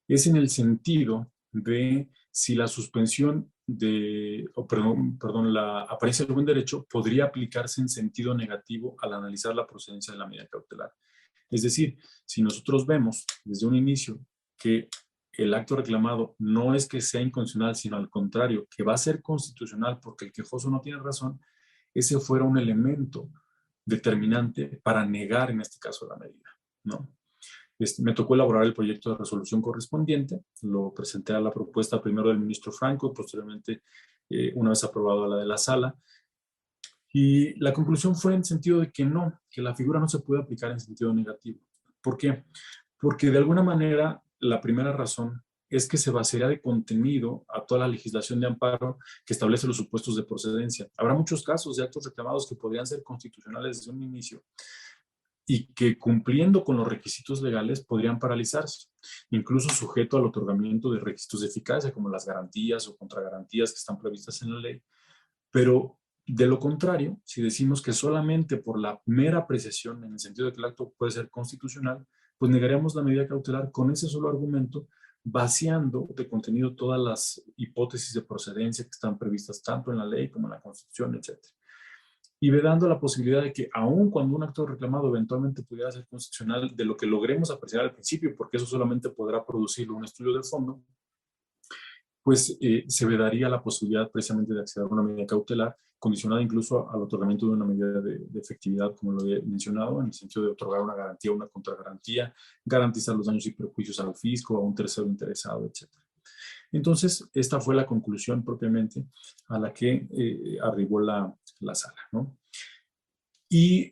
es en el sentido de si la suspensión la apariencia del buen derecho podría aplicarse en sentido negativo al analizar la procedencia de la medida cautelar. Es decir, si nosotros vemos desde un inicio que el acto reclamado no es que sea inconstitucional, sino al contrario, que va a ser constitucional porque el quejoso no tiene razón, ese fuera un elemento determinante para negar en este caso la medida, ¿no? Me tocó elaborar el proyecto de resolución correspondiente, lo presenté a la propuesta primero del ministro Franco, posteriormente, una vez aprobado, a la de la sala, y la conclusión fue en sentido de que no, que la figura no se puede aplicar en sentido negativo. ¿Por qué? Porque de alguna manera la primera razón es que se vaciaría de contenido a toda la legislación de amparo que establece los supuestos de procedencia. Habrá muchos casos de actos reclamados que podrían ser constitucionales desde un inicio y que cumpliendo con los requisitos legales podrían paralizarse, incluso sujeto al otorgamiento de requisitos de eficacia como las garantías o contragarantías que están previstas en la ley. Pero de lo contrario, si decimos que solamente por la mera apreciación, en el sentido de que el acto puede ser constitucional, pues negaríamos la medida cautelar con ese solo argumento, vaciando de contenido todas las hipótesis de procedencia que están previstas tanto en la ley como en la Constitución, etc. Y vedando la posibilidad de que aun cuando un acto reclamado eventualmente pudiera ser constitucional, de lo que logremos apreciar al principio, porque eso solamente podrá producir un estudio de fondo, pues se vedaría la posibilidad precisamente de acceder a una medida cautelar, condicionada incluso al otorgamiento de una medida de efectividad, como lo he mencionado, en el sentido de otorgar una garantía o una contragarantía, garantizar los daños y perjuicios al fisco, a un tercero interesado, etc. Entonces, esta fue la conclusión propiamente a la que arribó la sala, ¿no? Y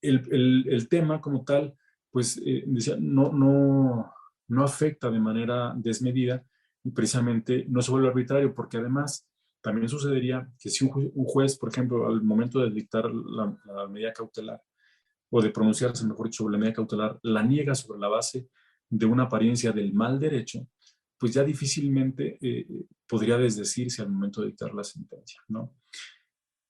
el tema como tal, pues decía, no afecta de manera desmedida y precisamente no se vuelve arbitrario, porque además también sucedería que si un juez, por ejemplo, al momento de dictar la medida cautelar, o de pronunciarse, mejor dicho, sobre la medida cautelar, la niega sobre la base de una apariencia del mal derecho, pues ya difícilmente podría desdecirse al momento de dictar la sentencia, ¿no?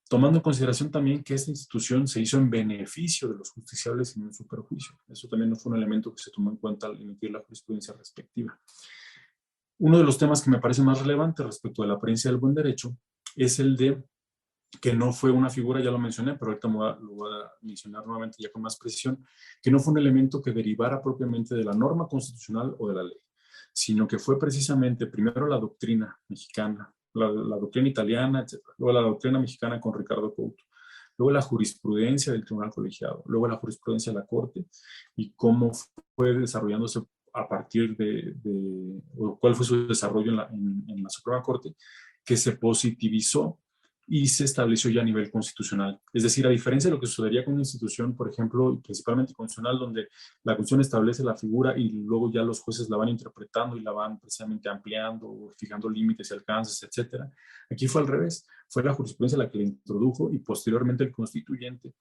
Tomando en consideración también que esta institución se hizo en beneficio de los justiciables y no en su perjuicio. Eso también no fue un elemento que se tomó en cuenta al emitir la jurisprudencia respectiva. Uno de los temas que me parece más relevante respecto de la apariencia del buen derecho es el de que no fue una figura, ya lo mencioné, pero ahorita lo voy a mencionar nuevamente ya con más precisión, que no fue un elemento que derivara propiamente de la norma constitucional o de la ley, sino que fue precisamente primero la doctrina mexicana, la doctrina italiana, etc. Luego la doctrina mexicana con Ricardo Couto, luego la jurisprudencia del Tribunal Colegiado, luego la jurisprudencia de la Corte y cómo fue desarrollándose a partir o cuál fue su desarrollo en la Suprema Corte, que se positivizó y se estableció ya a nivel constitucional. Es decir, a diferencia de lo que sucedería con una institución, por ejemplo, principalmente constitucional, donde la Constitución establece la figura y luego ya los jueces la van interpretando y la van precisamente ampliando, fijando límites y alcances, etc. Aquí fue al revés. Fue la jurisprudencia la que la introdujo y posteriormente el constituyente,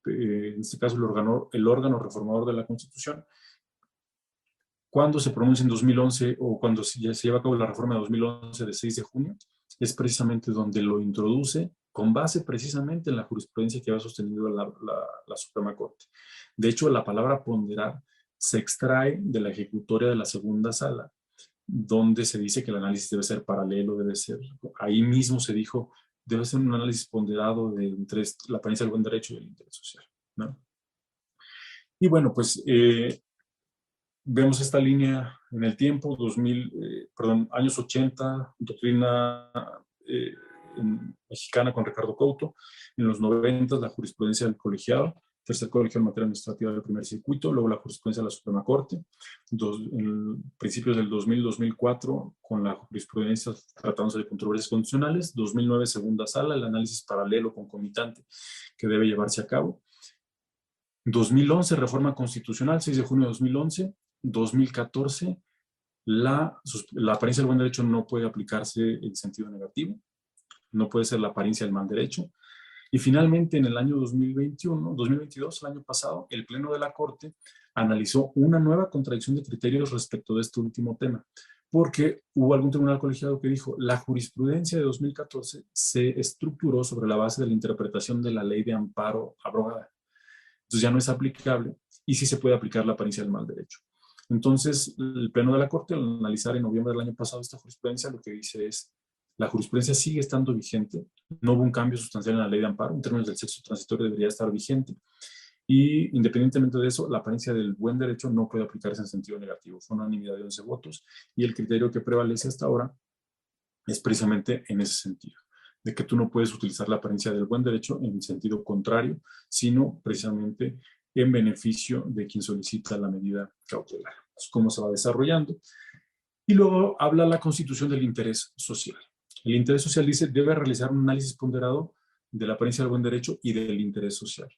en este caso el órgano reformador de la Constitución, cuando se pronuncia en 2011 o cuando se lleva a cabo la reforma de 2011 de 6 de junio, es precisamente donde lo introduce con base precisamente en la jurisprudencia que había sostenido la Suprema Corte. De hecho, la palabra ponderar se extrae de la ejecutoria de la segunda sala, donde se dice que el análisis debe ser paralelo, ahí mismo se dijo, debe ser un análisis ponderado entre la apariencia del buen derecho y el interés social, ¿no? Y bueno, pues vemos esta línea en el tiempo, años 80, doctrina mexicana con Ricardo Couto, en los 90 la jurisprudencia del colegiado, tercer colegio en materia administrativa del primer circuito, luego la jurisprudencia de la Suprema Corte, en principios del 2000-2004 con la jurisprudencia tratándose de controversias constitucionales, 2009 segunda sala, el análisis paralelo concomitante que debe llevarse a cabo, 2011 reforma constitucional, 6 de junio de 2011, 2014, la apariencia del buen derecho no puede aplicarse en sentido negativo, no puede ser la apariencia del mal derecho. Y finalmente, en el año 2022, el año pasado, el Pleno de la Corte analizó una nueva contradicción de criterios respecto de este último tema, porque hubo algún tribunal colegiado que dijo, la jurisprudencia de 2014 se estructuró sobre la base de la interpretación de la ley de amparo abrogada. Entonces ya no es aplicable y sí se puede aplicar la apariencia del mal derecho. Entonces, el Pleno de la Corte, al analizar en noviembre del año pasado esta jurisprudencia, lo que dice es, la jurisprudencia sigue estando vigente, no hubo un cambio sustancial en la ley de amparo, en términos del sexo transitorio debería estar vigente, y independientemente de eso, la apariencia del buen derecho no puede aplicarse en sentido negativo. Fue una unanimidad de 11 votos, y el criterio que prevalece hasta ahora es precisamente en ese sentido, de que tú no puedes utilizar la apariencia del buen derecho en sentido contrario, sino precisamente en beneficio de quien solicita la medida cautelar. Es cómo se va desarrollando. Y luego habla la Constitución del interés social. El interés social dice, debe realizar un análisis ponderado de la apariencia del buen derecho y del interés social.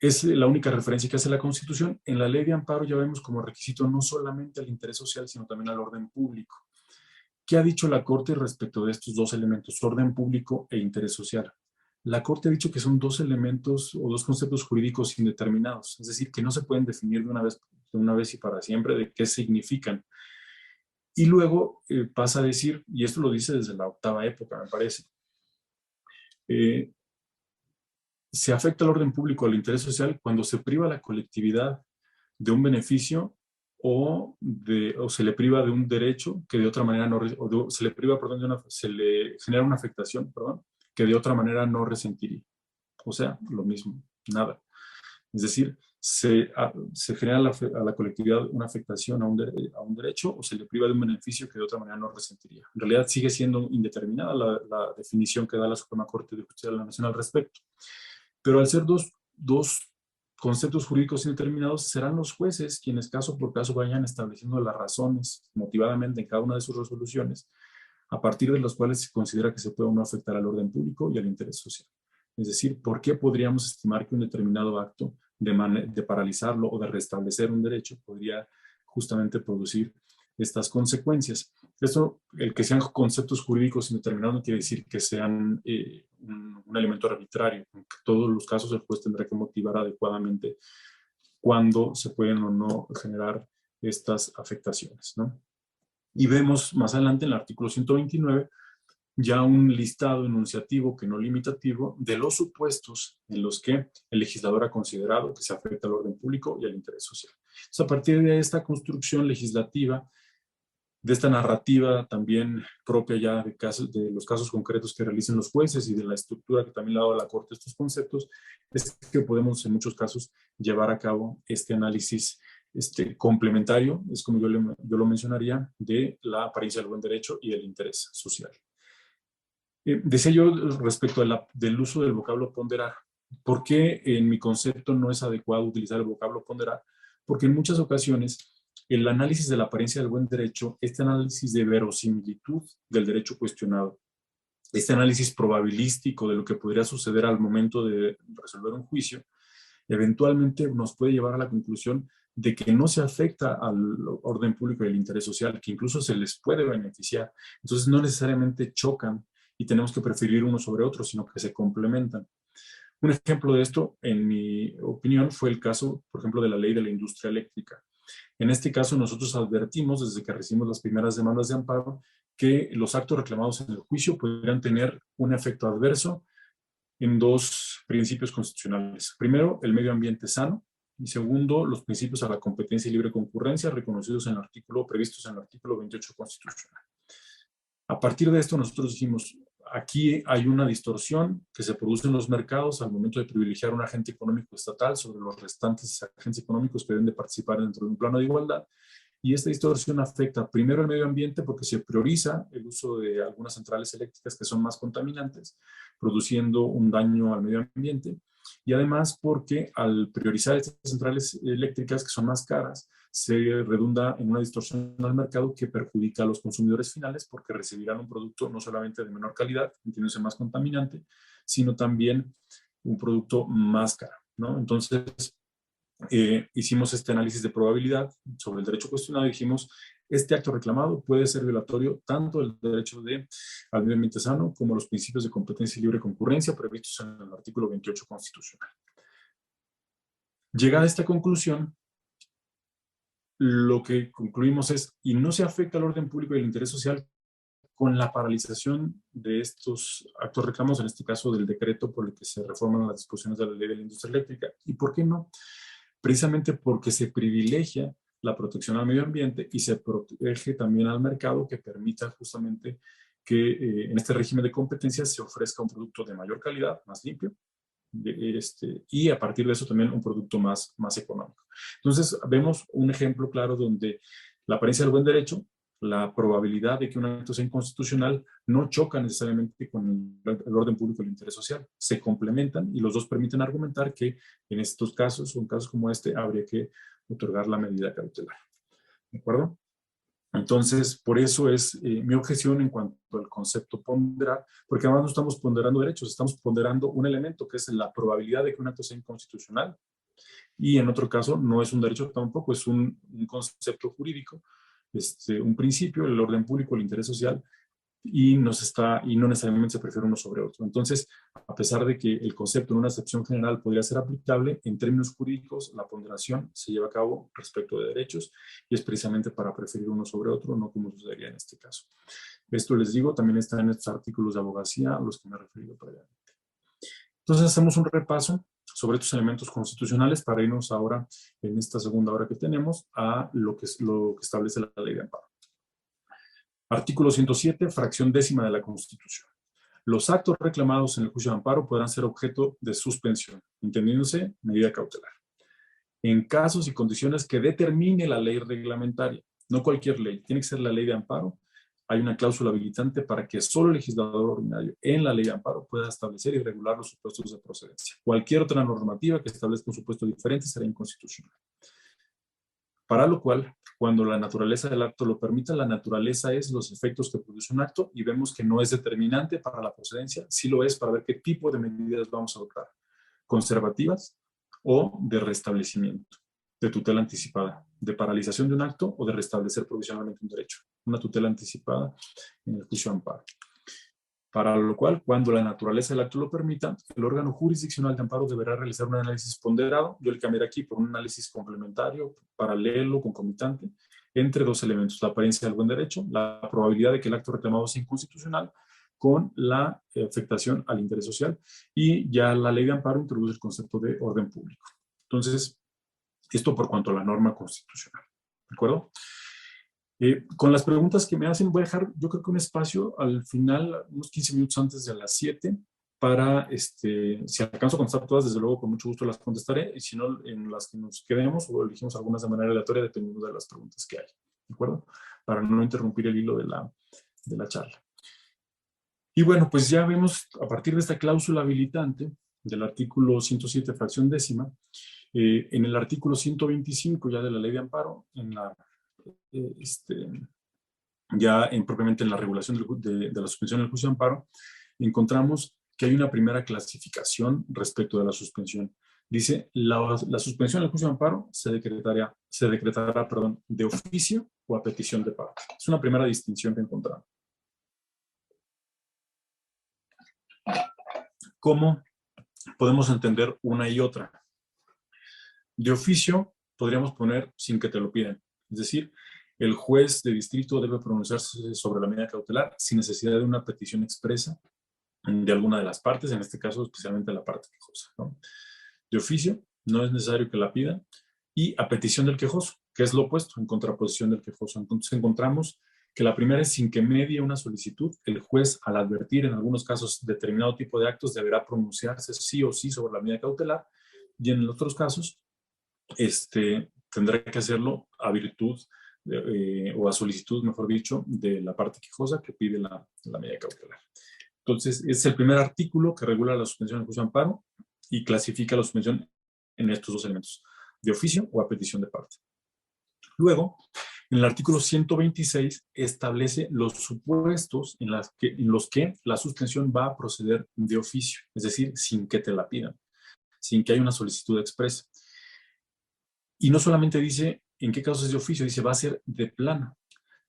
Es la única referencia que hace la Constitución. En la ley de amparo ya vemos como requisito no solamente al interés social, sino también al orden público. ¿Qué ha dicho la Corte respecto de estos dos elementos, orden público e interés social? La Corte ha dicho que son dos elementos o dos conceptos jurídicos indeterminados, es decir, que no se pueden definir de una vez y para siempre de qué significan. Y luego pasa a decir, y esto lo dice desde la octava época, me parece, se afecta al orden público, al interés social, cuando se priva a la colectividad de un beneficio o se le priva de un derecho que de otra manera no, se le priva, perdón, se le genera una afectación, perdón, que de otra manera no resentiría. O sea, lo mismo, nada. Es decir, se genera a la colectividad una afectación a un derecho o se le priva de un beneficio que de otra manera no resentiría. En realidad sigue siendo indeterminada la definición que da la Suprema Corte de Justicia de la Nación al respecto. Pero al ser dos conceptos jurídicos indeterminados, serán los jueces quienes caso por caso vayan estableciendo las razones motivadamente en cada una de sus resoluciones, a partir de las cuales se considera que se puede o no afectar al orden público y al interés social. Es decir, ¿por qué podríamos estimar que un determinado acto de paralizarlo o de restablecer un derecho podría justamente producir estas consecuencias? Esto, el que sean conceptos jurídicos indeterminados no quiere decir que sean un elemento arbitrario. En todos los casos el juez tendrá que motivar adecuadamente cuándo se pueden o no generar estas afectaciones, ¿no? Y vemos más adelante en el artículo 129 ya un listado enunciativo que no limitativo de los supuestos en los que el legislador ha considerado que se afecta al orden público y al interés social. Entonces, a partir de esta construcción legislativa, de esta narrativa también propia ya de los casos concretos que realicen los jueces y de la estructura que también le ha dado la Corte a estos conceptos, es que podemos en muchos casos llevar a cabo este análisis complementario, es como yo lo mencionaría, de la apariencia del buen derecho y el interés social. Decía yo respecto del uso del vocablo ponderar. ¿Por qué en mi concepto no es adecuado utilizar el vocablo ponderar? Porque en muchas ocasiones el análisis de la apariencia del buen derecho, este análisis de verosimilitud del derecho cuestionado, este análisis probabilístico de lo que podría suceder al momento de resolver un juicio, eventualmente nos puede llevar a la conclusión de que no se afecta al orden público y al interés social, que incluso se les puede beneficiar. Entonces no necesariamente chocan y tenemos que preferir uno sobre otro, sino que se complementan. Un ejemplo de esto, en mi opinión, fue el caso, por ejemplo, de la ley de la industria eléctrica. En este caso, nosotros advertimos desde que recibimos las primeras demandas de amparo que los actos reclamados en el juicio podrían tener un efecto adverso en dos principios constitucionales. Primero, el medio ambiente sano, y segundo, los principios a la competencia y libre concurrencia previstos en el artículo 28 constitucional. A partir de esto, nosotros dijimos, aquí hay una distorsión que se produce en los mercados al momento de privilegiar un agente económico estatal sobre los restantes agentes económicos que deben de participar dentro de un plano de igualdad. Y esta distorsión afecta primero al medio ambiente porque se prioriza el uso de algunas centrales eléctricas que son más contaminantes, produciendo un daño al medio ambiente. Y además porque al priorizar estas centrales eléctricas que son más caras, se redunda en una distorsión al mercado que perjudica a los consumidores finales porque recibirán un producto no solamente de menor calidad, entiéndose más contaminante, sino también un producto más caro, ¿no? Entonces, hicimos este análisis de probabilidad sobre el derecho cuestionado y dijimos, este acto reclamado puede ser violatorio tanto del derecho al medio ambiente sano como los principios de competencia y libre concurrencia previstos en el artículo 28 constitucional. Llegada a esta conclusión, lo que concluimos es, y no se afecta al orden público y el interés social con la paralización de estos actos reclamados, en este caso del decreto por el que se reforman las disposiciones de la ley de la industria eléctrica. ¿Y por qué no? Precisamente porque se privilegia la protección al medio ambiente y se protege también al mercado, que permita justamente que en este régimen de competencias se ofrezca un producto de mayor calidad, más limpio, y a partir de eso también un producto más económico. Entonces vemos un ejemplo claro donde la apariencia del buen derecho, la probabilidad de que un acto sea inconstitucional, no choca necesariamente con el orden público y el interés social. Se complementan y los dos permiten argumentar que en estos casos, o en casos como este, habría que otorgar la medida cautelar. ¿De acuerdo? Entonces, por eso es mi objeción en cuanto al concepto ponderar, porque además no estamos ponderando derechos, estamos ponderando un elemento que es la probabilidad de que un acto sea inconstitucional. Y en otro caso, no es un derecho tampoco, es un concepto jurídico, un principio, el orden público, el interés social, y no necesariamente se prefiere uno sobre otro. Entonces, a pesar de que el concepto en una acepción general podría ser aplicable, en términos jurídicos la ponderación se lleva a cabo respecto de derechos y es precisamente para preferir uno sobre otro, no como sucedería en este caso. Esto, les digo, también está en estos artículos de abogacía a los que me he referido previamente. Entonces hacemos un repaso sobre estos elementos constitucionales para irnos ahora, en esta segunda hora que tenemos, a lo que establece la ley de amparo. Artículo 107, fracción décima de la Constitución. Los actos reclamados en el juicio de amparo podrán ser objeto de suspensión, entendiéndose medida cautelar, en casos y condiciones que determine la ley reglamentaria. No cualquier ley, tiene que ser la ley de amparo. Hay una cláusula habilitante para que solo el legislador ordinario en la ley de amparo pueda establecer y regular los supuestos de procedencia. Cualquier otra normativa que establezca un supuesto diferente será inconstitucional. Para lo cual, cuando la naturaleza del acto lo permita, la naturaleza es los efectos que produce un acto y vemos que no es determinante para la procedencia, sí lo es para ver qué tipo de medidas vamos a adoptar, conservativas o de restablecimiento, de tutela anticipada, de paralización de un acto o de restablecer provisionalmente un derecho, una tutela anticipada en el juicio de amparo. Para lo cual, cuando la naturaleza del acto lo permita, el órgano jurisdiccional de amparo deberá realizar un análisis ponderado, yo le cambiaré aquí por un análisis complementario, paralelo, concomitante, entre dos elementos, la apariencia del buen derecho, la probabilidad de que el acto reclamado sea inconstitucional, con la afectación al interés social, y ya la ley de amparo introduce el concepto de orden público. Entonces, esto por cuanto a la norma constitucional, ¿de acuerdo? Con las preguntas que me hacen, voy a dejar, yo creo que un espacio al final, unos 15 minutos antes de las 7, para, si alcanzo a contestar todas, desde luego con mucho gusto las contestaré, y si no, en las que nos quedemos, o elegimos algunas de manera aleatoria, dependiendo de las preguntas que hay, ¿de acuerdo? Para no interrumpir el hilo de la charla. Y bueno, pues ya vemos, a partir de esta cláusula habilitante, del artículo 107, fracción décima, en el artículo 125 ya de la ley de amparo, propiamente en la regulación de la suspensión del juicio de amparo, encontramos que hay una primera clasificación respecto de la suspensión. Dice, la suspensión del juicio de amparo se decretará de oficio o a petición de parte. Es una primera distinción que encontramos. ¿Cómo podemos entender una y otra? De oficio podríamos poner sin que te lo pidan. Es decir, el juez de distrito debe pronunciarse sobre la medida cautelar sin necesidad de una petición expresa de alguna de las partes, en este caso especialmente la parte quejosa, ¿no? De oficio, no es necesario que la pida, y a petición del quejoso, que es lo opuesto, en contraposición del quejoso. Entonces encontramos que la primera es sin que medie una solicitud. El juez, al advertir en algunos casos determinado tipo de actos, deberá pronunciarse sí o sí sobre la medida cautelar, y en otros casos tendrá que hacerlo a virtud o a solicitud, mejor dicho, de la parte quejosa que pide la medida cautelar. Entonces, es el primer artículo que regula la suspensión del juicio de amparo y clasifica la suspensión en estos dos elementos, de oficio o a petición de parte. Luego, en el artículo 126 establece los supuestos en los que la suspensión va a proceder de oficio, es decir, sin que te la pidan, sin que haya una solicitud expresa. Y no solamente dice en qué casos es de oficio, dice va a ser de plano.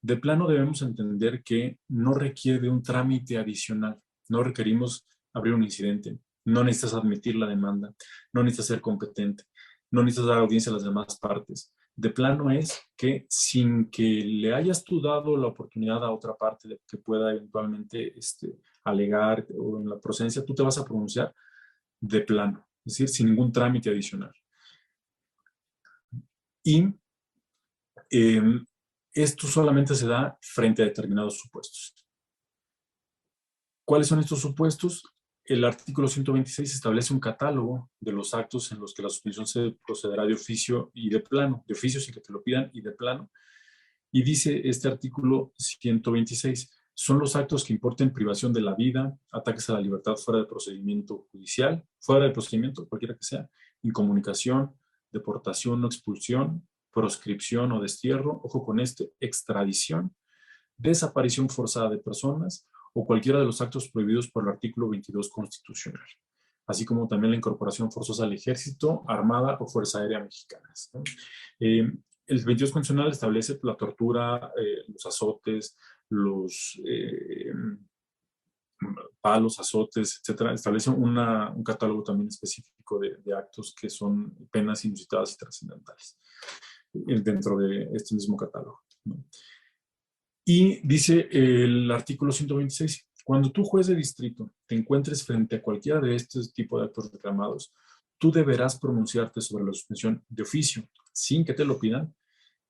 De plano debemos entender que no requiere de un trámite adicional. No requerimos abrir un incidente, no necesitas admitir la demanda, no necesitas ser competente, no necesitas dar audiencia a las demás partes. De plano es que sin que le hayas tú dado la oportunidad a otra parte de que pueda eventualmente alegar o en la procedencia, tú te vas a pronunciar de plano, es decir, sin ningún trámite adicional. Y esto solamente se da frente a determinados supuestos. ¿Cuáles son estos supuestos? El artículo 126 establece un catálogo de los actos en los que la suspensión se procederá de oficio y de plano, de oficio sin que te lo pidan y de plano. Y dice este artículo 126, son los actos que importen privación de la vida, ataques a la libertad fuera de procedimiento judicial, fuera de procedimiento, cualquiera que sea, incomunicación, deportación o expulsión, proscripción o destierro, ojo con extradición, desaparición forzada de personas o cualquiera de los actos prohibidos por el artículo 22 constitucional, así como también la incorporación forzosa al ejército, armada o fuerza aérea mexicanas, ¿no? El 22 constitucional establece la tortura, los azotes, los palos, azotes, etcétera. Establece un catálogo también específico de actos que son penas inusitadas y trascendentales dentro de este mismo catálogo, ¿no? Y dice el artículo 126, cuando tú, juez de distrito, te encuentres frente a cualquiera de estos tipos de actos reclamados, tú deberás pronunciarte sobre la suspensión de oficio, sin que te lo pidan,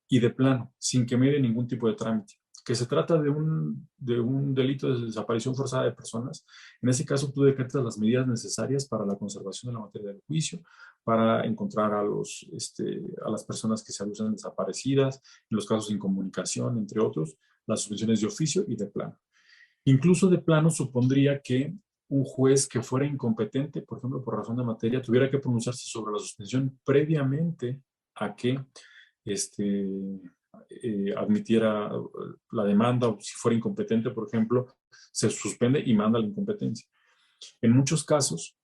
y de plano, sin que medie ningún tipo de trámite. Que se trata de un delito de desaparición forzada de personas, en ese caso tú decretas las medidas necesarias para la conservación de la materia del juicio, para encontrar a las personas que se abusan desaparecidas, en los casos de incomunicación, entre otros, las suspensiones de oficio y de plano. Incluso de plano supondría que un juez que fuera incompetente, por ejemplo, por razón de materia, tuviera que pronunciarse sobre la suspensión previamente a que admitiera la demanda, o si fuera incompetente, por ejemplo, se suspende y manda la incompetencia. En muchos casos,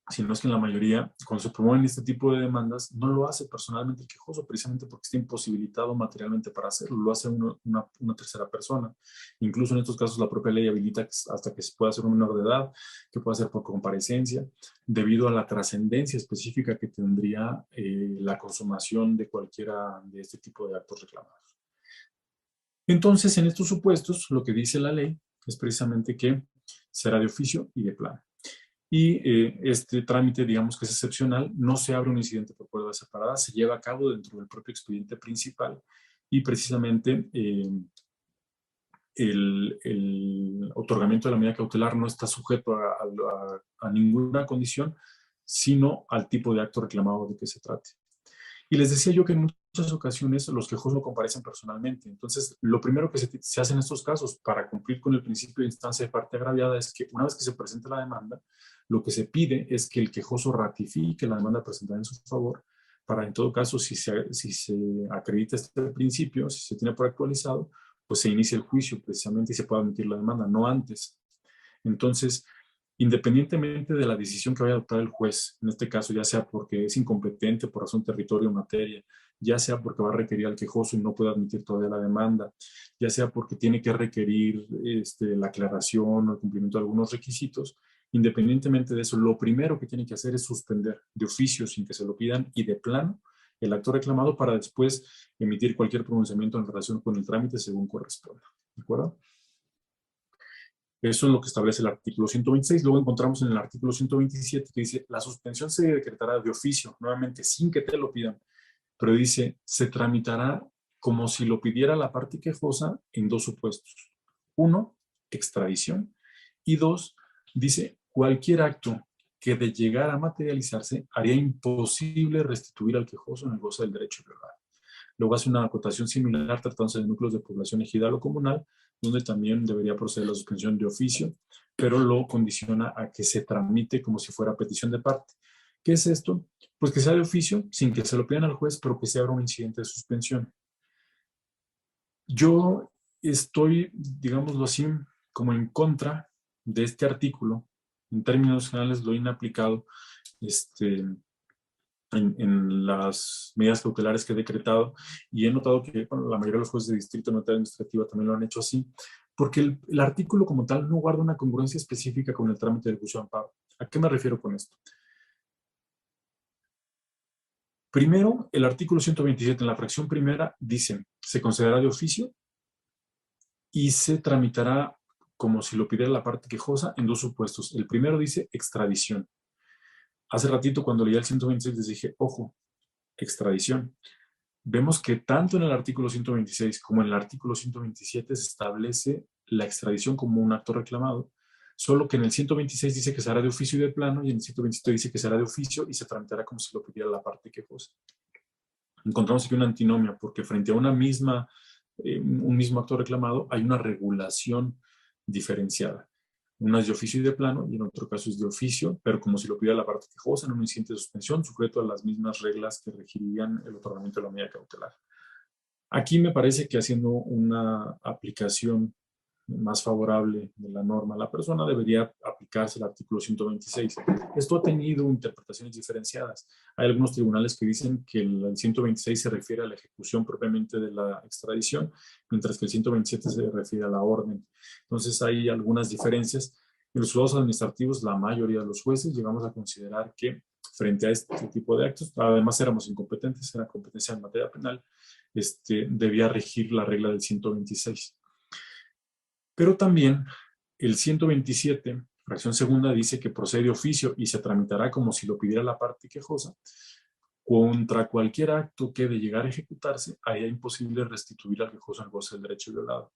si no es que en la mayoría, cuando se promueven este tipo de demandas, no lo hace personalmente el quejoso, precisamente porque está imposibilitado materialmente para hacerlo, lo hace una tercera persona. Incluso en estos casos la propia ley habilita hasta que se pueda hacer un menor de edad, que pueda hacer por comparecencia, debido a la trascendencia específica que tendría la consumación de cualquiera de este tipo de actos reclamados. Entonces, en estos supuestos, lo que dice la ley es precisamente que será de oficio y de plano. Y este trámite, digamos que es excepcional, no se abre un incidente por prueba separada, se lleva a cabo dentro del propio expediente principal y precisamente el otorgamiento de la medida cautelar no está sujeto a ninguna condición, sino al tipo de acto reclamado de que se trate. Y les decía yo que en muchas ocasiones los quejosos no comparecen personalmente. Entonces, lo primero que se hace en estos casos para cumplir con el principio de instancia de parte agraviada es que una vez que se presenta la demanda, lo que se pide es que el quejoso ratifique la demanda presentada en su favor para, en todo caso, si se acredita este principio, si se tiene por actualizado, pues se inicia el juicio precisamente y se puede admitir la demanda, no antes. Entonces, independientemente de la decisión que vaya a adoptar el juez, en este caso ya sea porque es incompetente por razón territorio o materia, ya sea porque va a requerir al quejoso y no puede admitir todavía la demanda, ya sea porque tiene que requerir la aclaración o el cumplimiento de algunos requisitos, independientemente de eso, lo primero que tiene que hacer es suspender de oficio sin que se lo pidan y de plano el acto reclamado para después emitir cualquier pronunciamiento en relación con el trámite según corresponda. ¿De acuerdo? Eso es lo que establece el artículo 126. Luego encontramos en el artículo 127 que dice, la suspensión se decretará de oficio, nuevamente sin que te lo pidan, pero dice, se tramitará como si lo pidiera la parte quejosa en dos supuestos. Uno, extradición. Y dos, dice, cualquier acto que de llegar a materializarse haría imposible restituir al quejoso en el goce del derecho legal. Luego hace una acotación similar tratándose de núcleos de población ejidal o comunal, donde también debería proceder la suspensión de oficio, pero lo condiciona a que se tramite como si fuera petición de parte. ¿Qué es esto? Pues que sea de oficio, sin que se lo pidan al juez, pero que se abra un incidente de suspensión. Yo estoy, digámoslo así, como en contra de este artículo. En términos generales lo inaplicado en las medidas cautelares que he decretado, y he notado que la mayoría de los jueces de distrito en materia administrativa también lo han hecho así, porque el artículo como tal no guarda una congruencia específica con el trámite del juicio de amparo. ¿A qué me refiero con esto? Primero, el artículo 127 en la fracción primera dice, se considerará de oficio y se tramitará como si lo pidiera la parte quejosa en dos supuestos. El primero dice extradición. Hace ratito cuando leía el 126 les dije, ojo, extradición. vemos que tanto en el artículo 126 como en el artículo 127 se establece la extradición como un acto reclamado, solo que en el 126 dice que será de oficio y de plano, y en el 127 dice que será de oficio y se tramitará como si lo pidiera la parte quejosa. Encontramos aquí una antinomia, porque frente a un mismo acto reclamado hay una regulación diferenciada. Una es de oficio y de plano, y en otro caso es de oficio, pero como si lo pidiera la parte quejosa en un incidente de suspensión, sujeto a las mismas reglas que regirían el otorgamiento de la medida cautelar. Aquí me parece que haciendo una aplicación más favorable de la norma a la persona, debería aplicarse el artículo 126. Esto ha tenido interpretaciones diferenciadas. Hay algunos tribunales que dicen que el 126 se refiere a la ejecución propiamente de la extradición, mientras que el 127 se refiere a la orden. Entonces hay algunas diferencias. En los juzgados administrativos, la mayoría de los jueces llegamos a considerar que frente a este tipo de actos, además éramos incompetentes, era competencia en materia penal, debía regir la regla del 126. Pero también el 127, fracción segunda, dice que procede de oficio y se tramitará como si lo pidiera la parte quejosa. Contra cualquier acto que de llegar a ejecutarse, haya imposible restituir al quejoso el goce del derecho violado.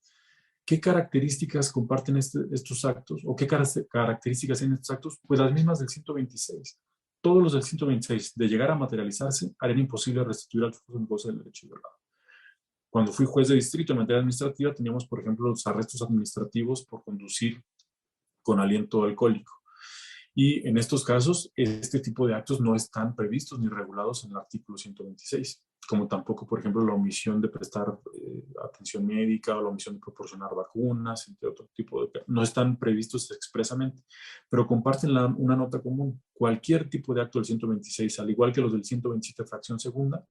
¿Qué características comparten estos actos? ¿O qué características tienen estos actos? Pues las mismas del 126. Todos los del 126, de llegar a materializarse, harían imposible restituir al quejoso el goce del derecho violado. Cuando fui juez de distrito en materia administrativa, teníamos, por ejemplo, los arrestos administrativos por conducir con aliento alcohólico. Y en estos casos, este tipo de actos no están previstos ni regulados en el artículo 126, como tampoco, por ejemplo, la omisión de prestar atención médica o la omisión de proporcionar vacunas, entre otro tipo de... No están previstos expresamente, pero comparten una nota común. Cualquier tipo de acto del 126, al igual que los del 127 fracción segunda,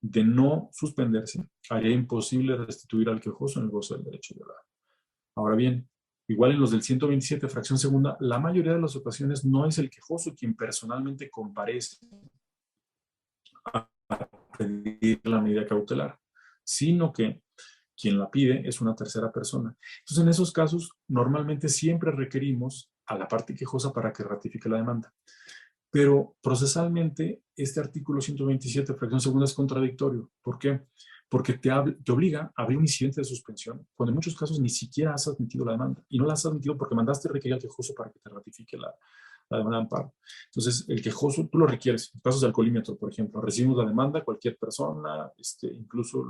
de no suspenderse, haría imposible restituir al quejoso en el goce del derecho violado. Ahora bien, igual en los del 127, fracción segunda, la mayoría de las ocasiones no es el quejoso quien personalmente comparece a pedir la medida cautelar, sino que quien la pide es una tercera persona. Entonces, en esos casos, normalmente siempre requerimos a la parte quejosa para que ratifique la demanda. Pero procesalmente, este artículo 127, fracción segunda, es contradictorio. ¿Por qué? Porque te obliga a abrir un incidente de suspensión cuando en muchos casos ni siquiera has admitido la demanda. Y no la has admitido porque mandaste requerir al quejoso para que te ratifique la demanda de amparo. Entonces, el quejoso, tú lo requieres. En casos de alcoholímetro, por ejemplo, recibimos la demanda, cualquier persona, incluso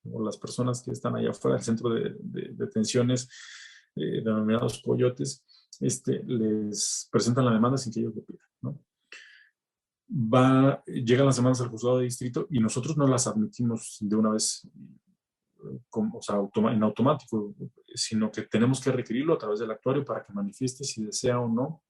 las personas que están allá afuera del centro de detenciones, denominados coyotes, les presentan la demanda sin que ellos lo pidan, ¿no? Llegan las demandas al juzgado de distrito y nosotros no las admitimos de una vez, en automático, sino que tenemos que requerirlo a través del actuario para que manifieste si desea o no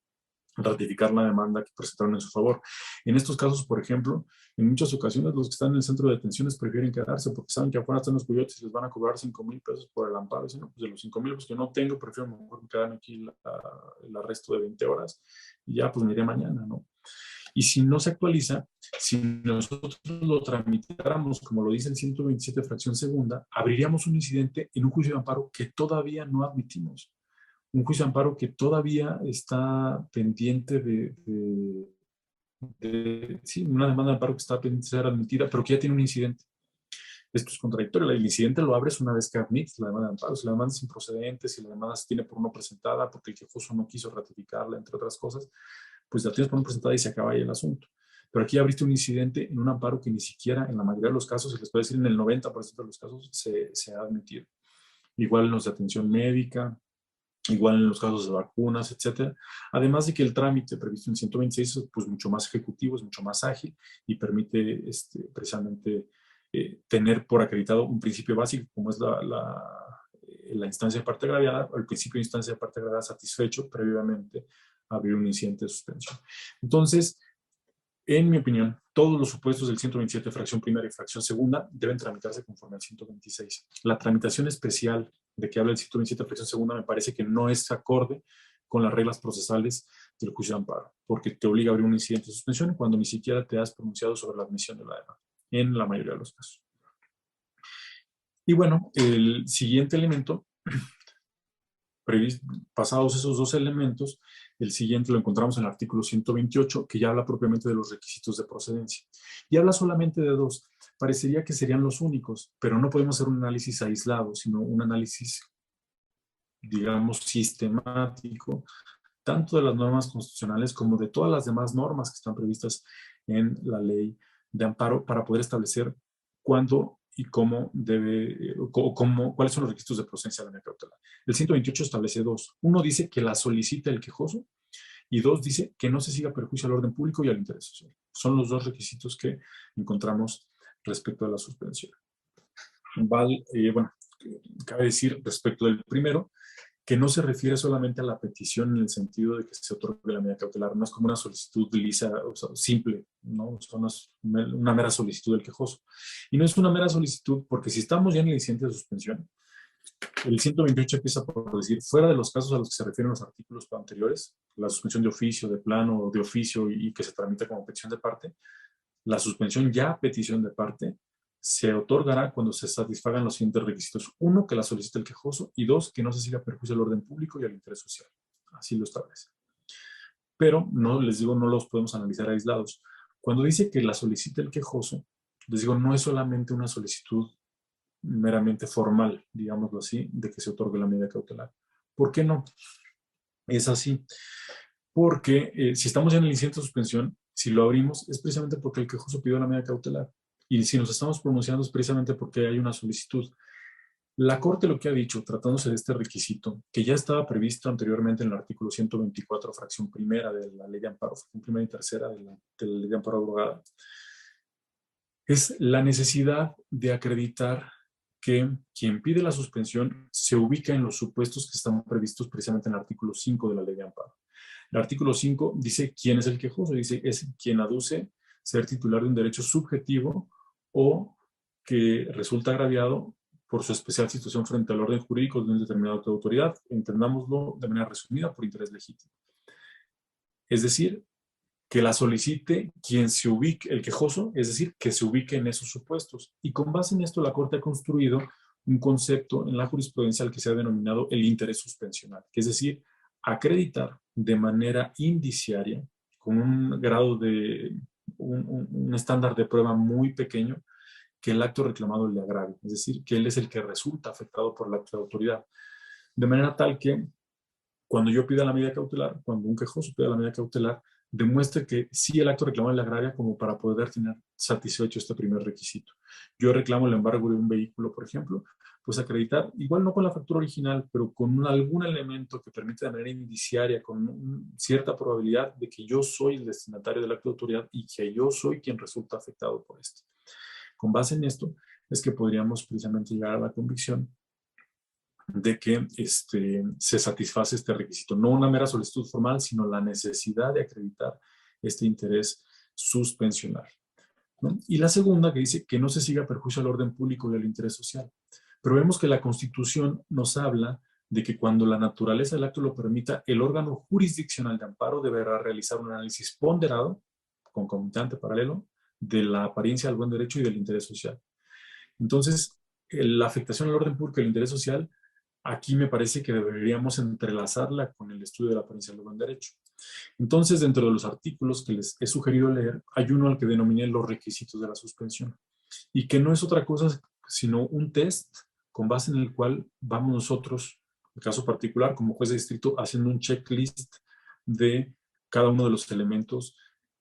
ratificar la demanda que presentaron en su favor. En estos casos, por ejemplo, en muchas ocasiones los que están en el centro de detenciones prefieren quedarse porque saben que afuera están los coyotes y les van a cobrar 5,000 pesos por el amparo. Dicen, no, pues de los 5,000 pues que no tengo, prefiero mejor quedarme aquí el arresto de 20 horas y ya pues me iré mañana, ¿no? Y si no se actualiza, si nosotros lo tramitáramos, como lo dice el 127 fracción segunda, abriríamos un incidente en un juicio de amparo que todavía no admitimos. Un juicio de amparo que todavía está pendiente sí, una demanda de amparo que está pendiente de ser admitida, pero que ya tiene un incidente. Esto es contradictorio. El incidente lo abres una vez que admites la demanda de amparo. Si la demanda es improcedente, si la demanda se tiene por no presentada porque el quejoso no quiso ratificarla, entre otras cosas, pues la tienes por no presentada y se acaba ahí el asunto. Pero aquí abriste un incidente en un amparo que ni siquiera en la mayoría de los casos, se les puede decir en el 90% de los casos, se ha admitido. Igual en los de atención médica, igual en los casos de vacunas, etcétera. Además de que el trámite previsto en 126 es pues mucho más ejecutivo, es mucho más ágil y permite precisamente tener por acreditado un principio básico como es la instancia de parte agraviada, o el principio de instancia de parte agraviada satisfecho previamente abrir un incidente de suspensión. Entonces, en mi opinión, todos los supuestos del 127, fracción primera y fracción segunda, deben tramitarse conforme al 126. La tramitación especial de que habla el 127, fracción segunda, me parece que no es acorde con las reglas procesales del juicio de amparo, porque te obliga a abrir un incidente de suspensión cuando ni siquiera te has pronunciado sobre la admisión de la demanda, en la mayoría de los casos. Y bueno, el siguiente elemento, pasados esos dos elementos, El siguiente lo encontramos en el artículo 128, que ya habla propiamente de los requisitos de procedencia. Y habla solamente de dos. Parecería que serían los únicos, pero no podemos hacer un análisis aislado, sino un análisis, digamos, sistemático, tanto de las normas constitucionales como de todas las demás normas que están previstas en la ley de amparo para poder establecer cuándo y cómo debe, cuáles son los requisitos de procedencia de la medida cautelar. El 128 establece dos. Uno dice que la solicita el quejoso y dos dice que no se siga perjuicio al orden público y al interés social. Son los dos requisitos que encontramos respecto a la suspensión. Bueno, cabe decir respecto del primero, que no se refiere solamente a la petición en el sentido de que se otorgue la medida cautelar, no es como una solicitud lisa, o sea, simple, ¿no? Es una mera solicitud del quejoso. Y no es una mera solicitud porque si estamos ya en el incidente de suspensión, el 128 empieza por decir, fuera de los casos a los que se refieren los artículos anteriores, la suspensión de oficio, de plano o de oficio y que se tramita como petición de parte, la suspensión ya a petición de parte se otorgará cuando se satisfagan los siguientes requisitos. Uno, que la solicite el quejoso y dos, que no se siga perjuicio al orden público y al interés social. Así lo establece. Pero, no les digo, no los podemos analizar aislados. Cuando dice que la solicite el quejoso, les digo, no es solamente una solicitud meramente formal, digámoslo así, de que se otorgue la medida cautelar. ¿Por qué no? Es así. Porque si estamos en el incidente de suspensión, si lo abrimos, es precisamente porque el quejoso pidió la medida cautelar. Y si nos estamos pronunciando es precisamente porque hay una solicitud. La Corte lo que ha dicho, tratándose de este requisito, que ya estaba previsto anteriormente en el artículo 124, fracción primera de la ley de amparo, fracción primera y tercera de la ley de amparo abrogada, es la necesidad de acreditar que quien pide la suspensión se ubica en los supuestos que están previstos precisamente en el artículo 5 de la ley de amparo. El artículo 5 dice quién es el quejoso, dice es quien aduce ser titular de un derecho subjetivo o que resulta agraviado por su especial situación frente al orden jurídico de un determinado autoridad, entendámoslo de manera resumida, por interés legítimo. Es decir, que la solicite quien se ubique, el quejoso, es decir, que se ubique en esos supuestos. Y con base en esto, la Corte ha construido un concepto en la jurisprudencia al que se ha denominado el interés suspensional, que es decir, acreditar de manera indiciaria, con un grado de, un estándar de prueba muy pequeño, que el acto reclamado le agrave, es decir, que él es el que resulta afectado por el acto de autoridad. De manera tal que cuando yo pida la medida cautelar, cuando un quejoso pida la medida cautelar, demuestre que sí el acto reclamado le agravia como para poder tener satisfecho este primer requisito. Yo reclamo el embargo de un vehículo, por ejemplo, pues acreditar, igual no con la factura original, pero con algún elemento que permita de manera indiciaria, con cierta probabilidad de que yo soy el destinatario del acto de autoridad y que yo soy quien resulta afectado por esto. Con base en esto es que podríamos precisamente llegar a la convicción de que se satisface este requisito. No una mera solicitud formal, sino la necesidad de acreditar este interés suspensional, ¿no? Y la segunda que dice que no se siga perjuicio al orden público y al interés social. Pero vemos que la Constitución nos habla de que cuando la naturaleza del acto lo permita, el órgano jurisdiccional de amparo deberá realizar un análisis ponderado, concomitante, paralelo, de la apariencia del buen derecho y del interés social. Entonces, la afectación al orden público y al interés social, aquí me parece que deberíamos entrelazarla con el estudio de la apariencia del buen derecho. Entonces, dentro de los artículos que les he sugerido leer, hay uno al que denominé los requisitos de la suspensión, y que no es otra cosa sino un test con base en el cual vamos nosotros, en el caso particular, como juez de distrito, haciendo un checklist de cada uno de los elementos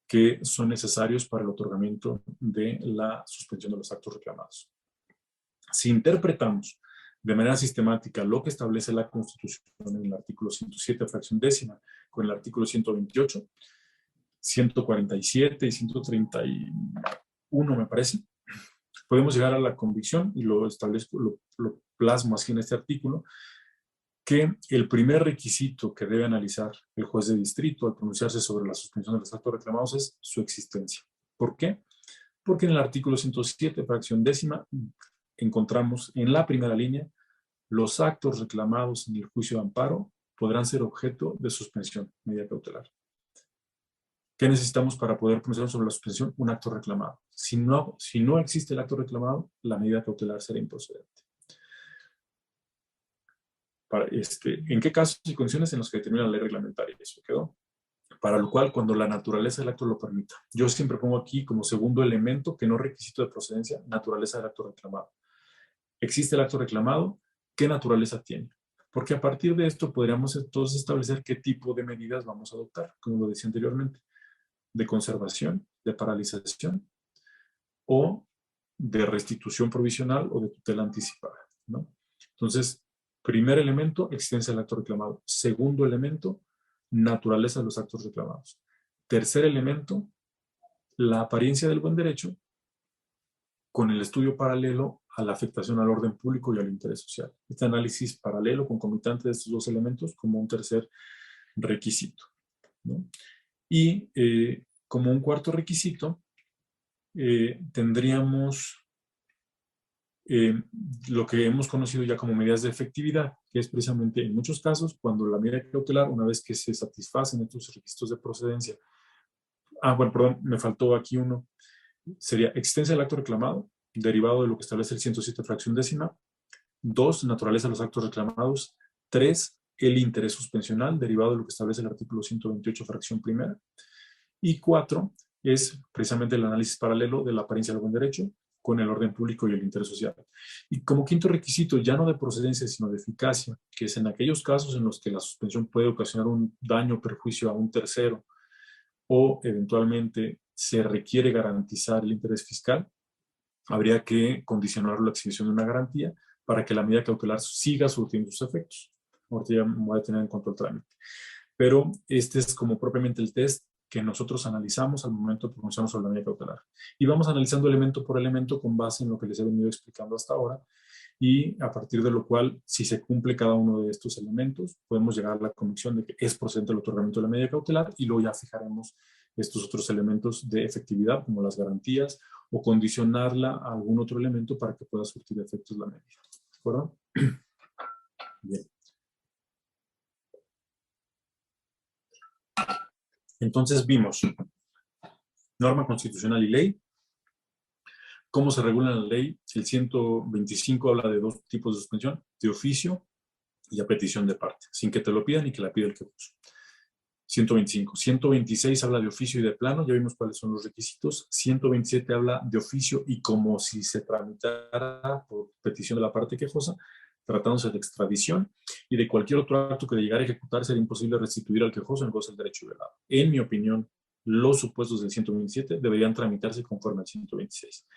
que son necesarios para el otorgamiento de la suspensión de los actos reclamados. Si interpretamos de manera sistemática lo que establece la Constitución en el artículo 107, fracción décima, con el artículo 128, 147 y 131, me parece, podemos llegar a la convicción, y lo establezco, lo plasmo así en este artículo, que el primer requisito que debe analizar el juez de distrito al pronunciarse sobre la suspensión de los actos reclamados es su existencia. ¿Por qué? Porque en el artículo 107, fracción décima, encontramos en la primera línea, los actos reclamados en el juicio de amparo podrán ser objeto de suspensión, medida cautelar. ¿Qué necesitamos para poder pronunciar sobre la suspensión? Un acto reclamado. Si no existe el acto reclamado, la medida cautelar será improcedente. ¿En qué casos y condiciones en los que determina la ley reglamentaria? Eso quedó. Para lo cual, cuando la naturaleza del acto lo permita. Yo siempre pongo aquí como segundo elemento, que no requisito de procedencia, naturaleza del acto reclamado. ¿Existe el acto reclamado? ¿Qué naturaleza tiene? Porque a partir de esto podríamos entonces establecer qué tipo de medidas vamos a adoptar, como lo decía anteriormente, de conservación, de paralización o de restitución provisional o de tutela anticipada, ¿no? Entonces, primer elemento, existencia del acto reclamado. Segundo elemento, naturaleza de los actos reclamados. Tercer elemento, la apariencia del buen derecho con el estudio paralelo a la afectación al orden público y al interés social. Este análisis paralelo, concomitante de estos dos elementos como un tercer requisito, ¿no? Y como un cuarto requisito, tendríamos lo que hemos conocido ya como medidas de efectividad, que es precisamente en muchos casos cuando la medida cautelar, una vez que se satisfacen estos requisitos de procedencia, bueno, perdón, me faltó aquí uno, sería existencia del acto reclamado, derivado de lo que establece el 107 fracción décima. 2, naturaleza de los actos reclamados. 3, el interés suspensional, derivado de lo que establece el artículo 128 fracción primera. Y 4, es precisamente el análisis paralelo de la apariencia del buen derecho con el orden público y el interés social. Y como quinto requisito, ya no de procedencia, sino de eficacia, que es en aquellos casos en los que la suspensión puede ocasionar un daño o perjuicio a un tercero o eventualmente se requiere garantizar el interés fiscal, habría que condicionar la exhibición de una garantía para que la medida cautelar siga surtiendo sus efectos. Ahorita ya me voy a tener en cuenta el trámite. Pero este es como propiamente el test que nosotros analizamos al momento de pronunciarnos sobre la medida cautelar. Y vamos analizando elemento por elemento con base en lo que les he venido explicando hasta ahora, y a partir de lo cual, si se cumple cada uno de estos elementos, podemos llegar a la convicción de que es procedente el otorgamiento de la medida cautelar, y luego ya fijaremos estos otros elementos de efectividad, como las garantías, o condicionarla a algún otro elemento para que pueda surtir efectos la medida. ¿De acuerdo? Bien. Entonces vimos norma constitucional y ley. ¿Cómo se regula la ley? El 125 habla de dos tipos de suspensión, de oficio y a petición de parte, sin que te lo pidan y que la pida el quejoso. 125. 126 habla de oficio y de plano, ya vimos cuáles son los requisitos. 127 habla de oficio y como si se tramitara por petición de la parte quejosa, tratándose de extradición y de cualquier otro acto que de llegar a ejecutar sería imposible restituir al quejoso en goce del derecho violado. En mi opinión, los supuestos del 127 deberían tramitarse conforme al 126.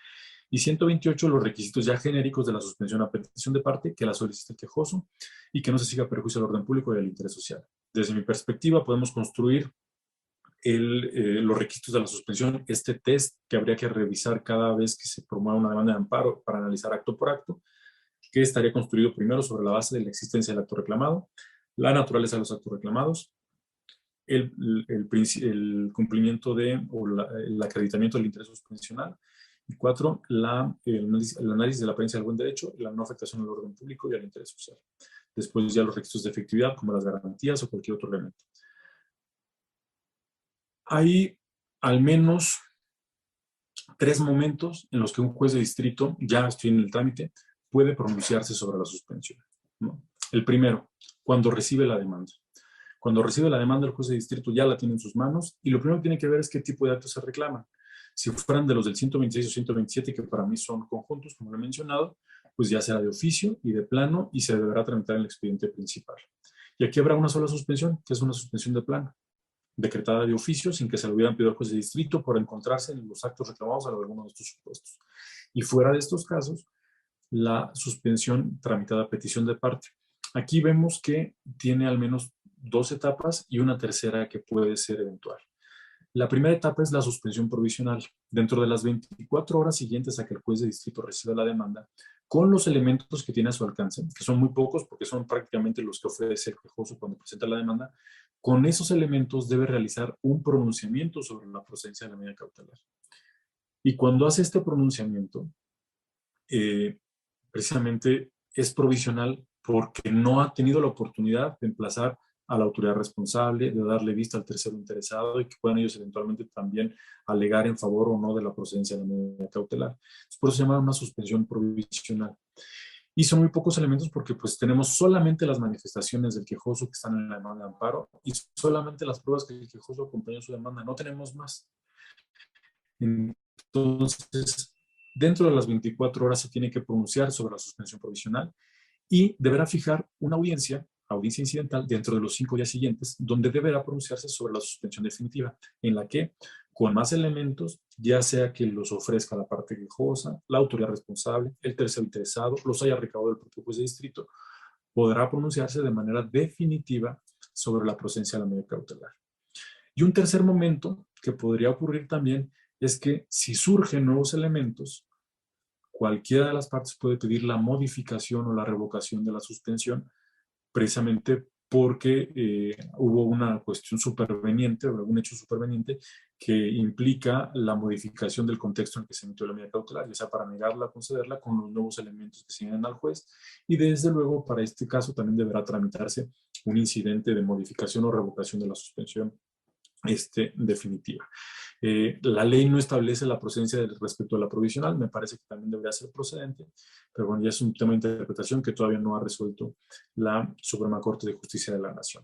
Y 128, los requisitos ya genéricos de la suspensión a petición de parte, que la solicite el quejoso y que no se siga perjuicio al orden público y al interés social. Desde mi perspectiva, podemos construir los requisitos de la suspensión, este test que habría que revisar cada vez que se promueva una demanda de amparo para analizar acto por acto, que estaría construido primero sobre la base de la existencia del acto reclamado, la naturaleza de los actos reclamados, el cumplimiento o el acreditamiento del interés suspensional, y 4, el análisis de la apariencia del buen derecho y la no afectación al orden público y al interés social. Después ya los requisitos de efectividad, como las garantías o cualquier otro elemento. Hay al menos 3 momentos en los que un juez de distrito, ya estoy en el trámite, puede pronunciarse sobre la suspensión, ¿no? El primero, cuando recibe la demanda. Cuando recibe la demanda, el juez de distrito ya la tiene en sus manos y lo primero que tiene que ver es qué tipo de actos se reclaman. Si fueran de los del 126 o 127, que para mí son conjuntos, como lo he mencionado, pues ya será de oficio y de plano y se deberá tramitar en el expediente principal. Y aquí habrá una sola suspensión, que es una suspensión de plano, decretada de oficio sin que se le hubieran pedido al juez de distrito por encontrarse en los actos reclamados a alguno de estos supuestos. Y fuera de estos casos, la suspensión tramitada a petición de parte. Aquí vemos que tiene al menos 2 etapas y una tercera que puede ser eventual. La primera etapa es la suspensión provisional. Dentro de las 24 horas siguientes a que el juez de distrito reciba la demanda, con los elementos que tiene a su alcance, que son muy pocos porque son prácticamente los que ofrece el quejoso cuando presenta la demanda, con esos elementos debe realizar un pronunciamiento sobre la procedencia de la medida cautelar. Y cuando hace este pronunciamiento, precisamente es provisional porque no ha tenido la oportunidad de emplazar a la autoridad responsable, de darle vista al tercero interesado y que puedan ellos eventualmente también alegar en favor o no de la procedencia de la medida cautelar. Por eso se llama una suspensión provisional. Y son muy pocos elementos porque pues tenemos solamente las manifestaciones del quejoso que están en la demanda de amparo y solamente las pruebas que el quejoso acompañó en su demanda. No tenemos más. Entonces, dentro de las 24 horas se tiene que pronunciar sobre la suspensión provisional y deberá fijar una audiencia incidental, dentro de los 5 días siguientes, donde deberá pronunciarse sobre la suspensión definitiva, en la que, con más elementos, ya sea que los ofrezca la parte quejosa, la autoridad responsable, el tercero interesado, los haya recabado el propio juez de distrito, podrá pronunciarse de manera definitiva sobre la procedencia de la medida cautelar. Y un tercer momento que podría ocurrir también es que si surgen nuevos elementos, cualquiera de las partes puede pedir la modificación o la revocación de la suspensión, precisamente porque hubo una cuestión superveniente o algún hecho superveniente que implica la modificación del contexto en el que se emitió la medida cautelar, ya sea para negarla o concederla con los nuevos elementos que se llegan al juez. Y desde luego, para este caso también deberá tramitarse un incidente de modificación o revocación de la suspensión definitiva. La ley no establece la procedencia respecto a la provisional, me parece que también debería ser procedente, pero bueno, ya es un tema de interpretación que todavía no ha resuelto la Suprema Corte de Justicia de la Nación.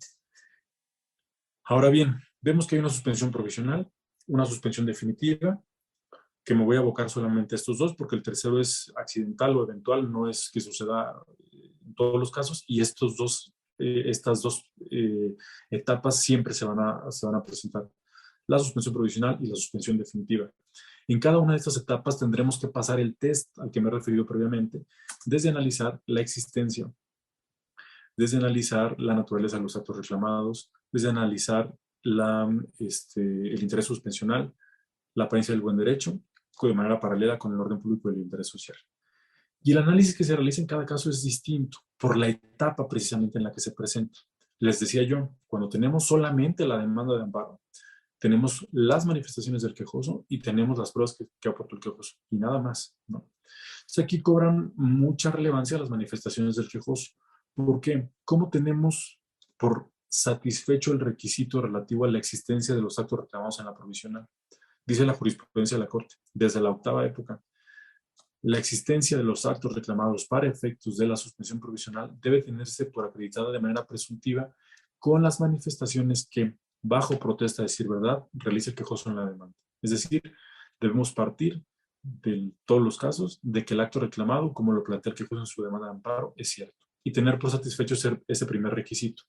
Ahora bien, vemos que hay una suspensión provisional, una suspensión definitiva, que me voy a abocar solamente a estos dos, porque el tercero es accidental o eventual, no es que suceda en todos los casos, y estas dos etapas siempre se van a presentar: la suspensión provisional y la suspensión definitiva. En cada una de estas etapas tendremos que pasar el test al que me he referido previamente, desde analizar la existencia, desde analizar la naturaleza de los actos reclamados, desde analizar el interés suspensional, la apariencia del buen derecho, de manera paralela con el orden público y el interés social. Y el análisis que se realiza en cada caso es distinto por la etapa precisamente en la que se presenta. Les decía yo, cuando tenemos solamente la demanda de amparo, tenemos las manifestaciones del quejoso y tenemos las pruebas que aportó el quejoso y nada más, ¿no? Entonces aquí cobran mucha relevancia las manifestaciones del quejoso. ¿Por qué? ¿Cómo tenemos por satisfecho el requisito relativo a la existencia de los actos reclamados en la provisional? Dice la jurisprudencia de la Corte, desde la octava época, la existencia de los actos reclamados para efectos de la suspensión provisional debe tenerse por acreditada de manera presuntiva con las manifestaciones que, bajo protesta de decir verdad, realice el quejoso en la demanda. Es decir, debemos partir de todos los casos de que el acto reclamado, como lo plantea el quejoso en su demanda de amparo, es cierto, y tener por satisfecho ese primer requisito.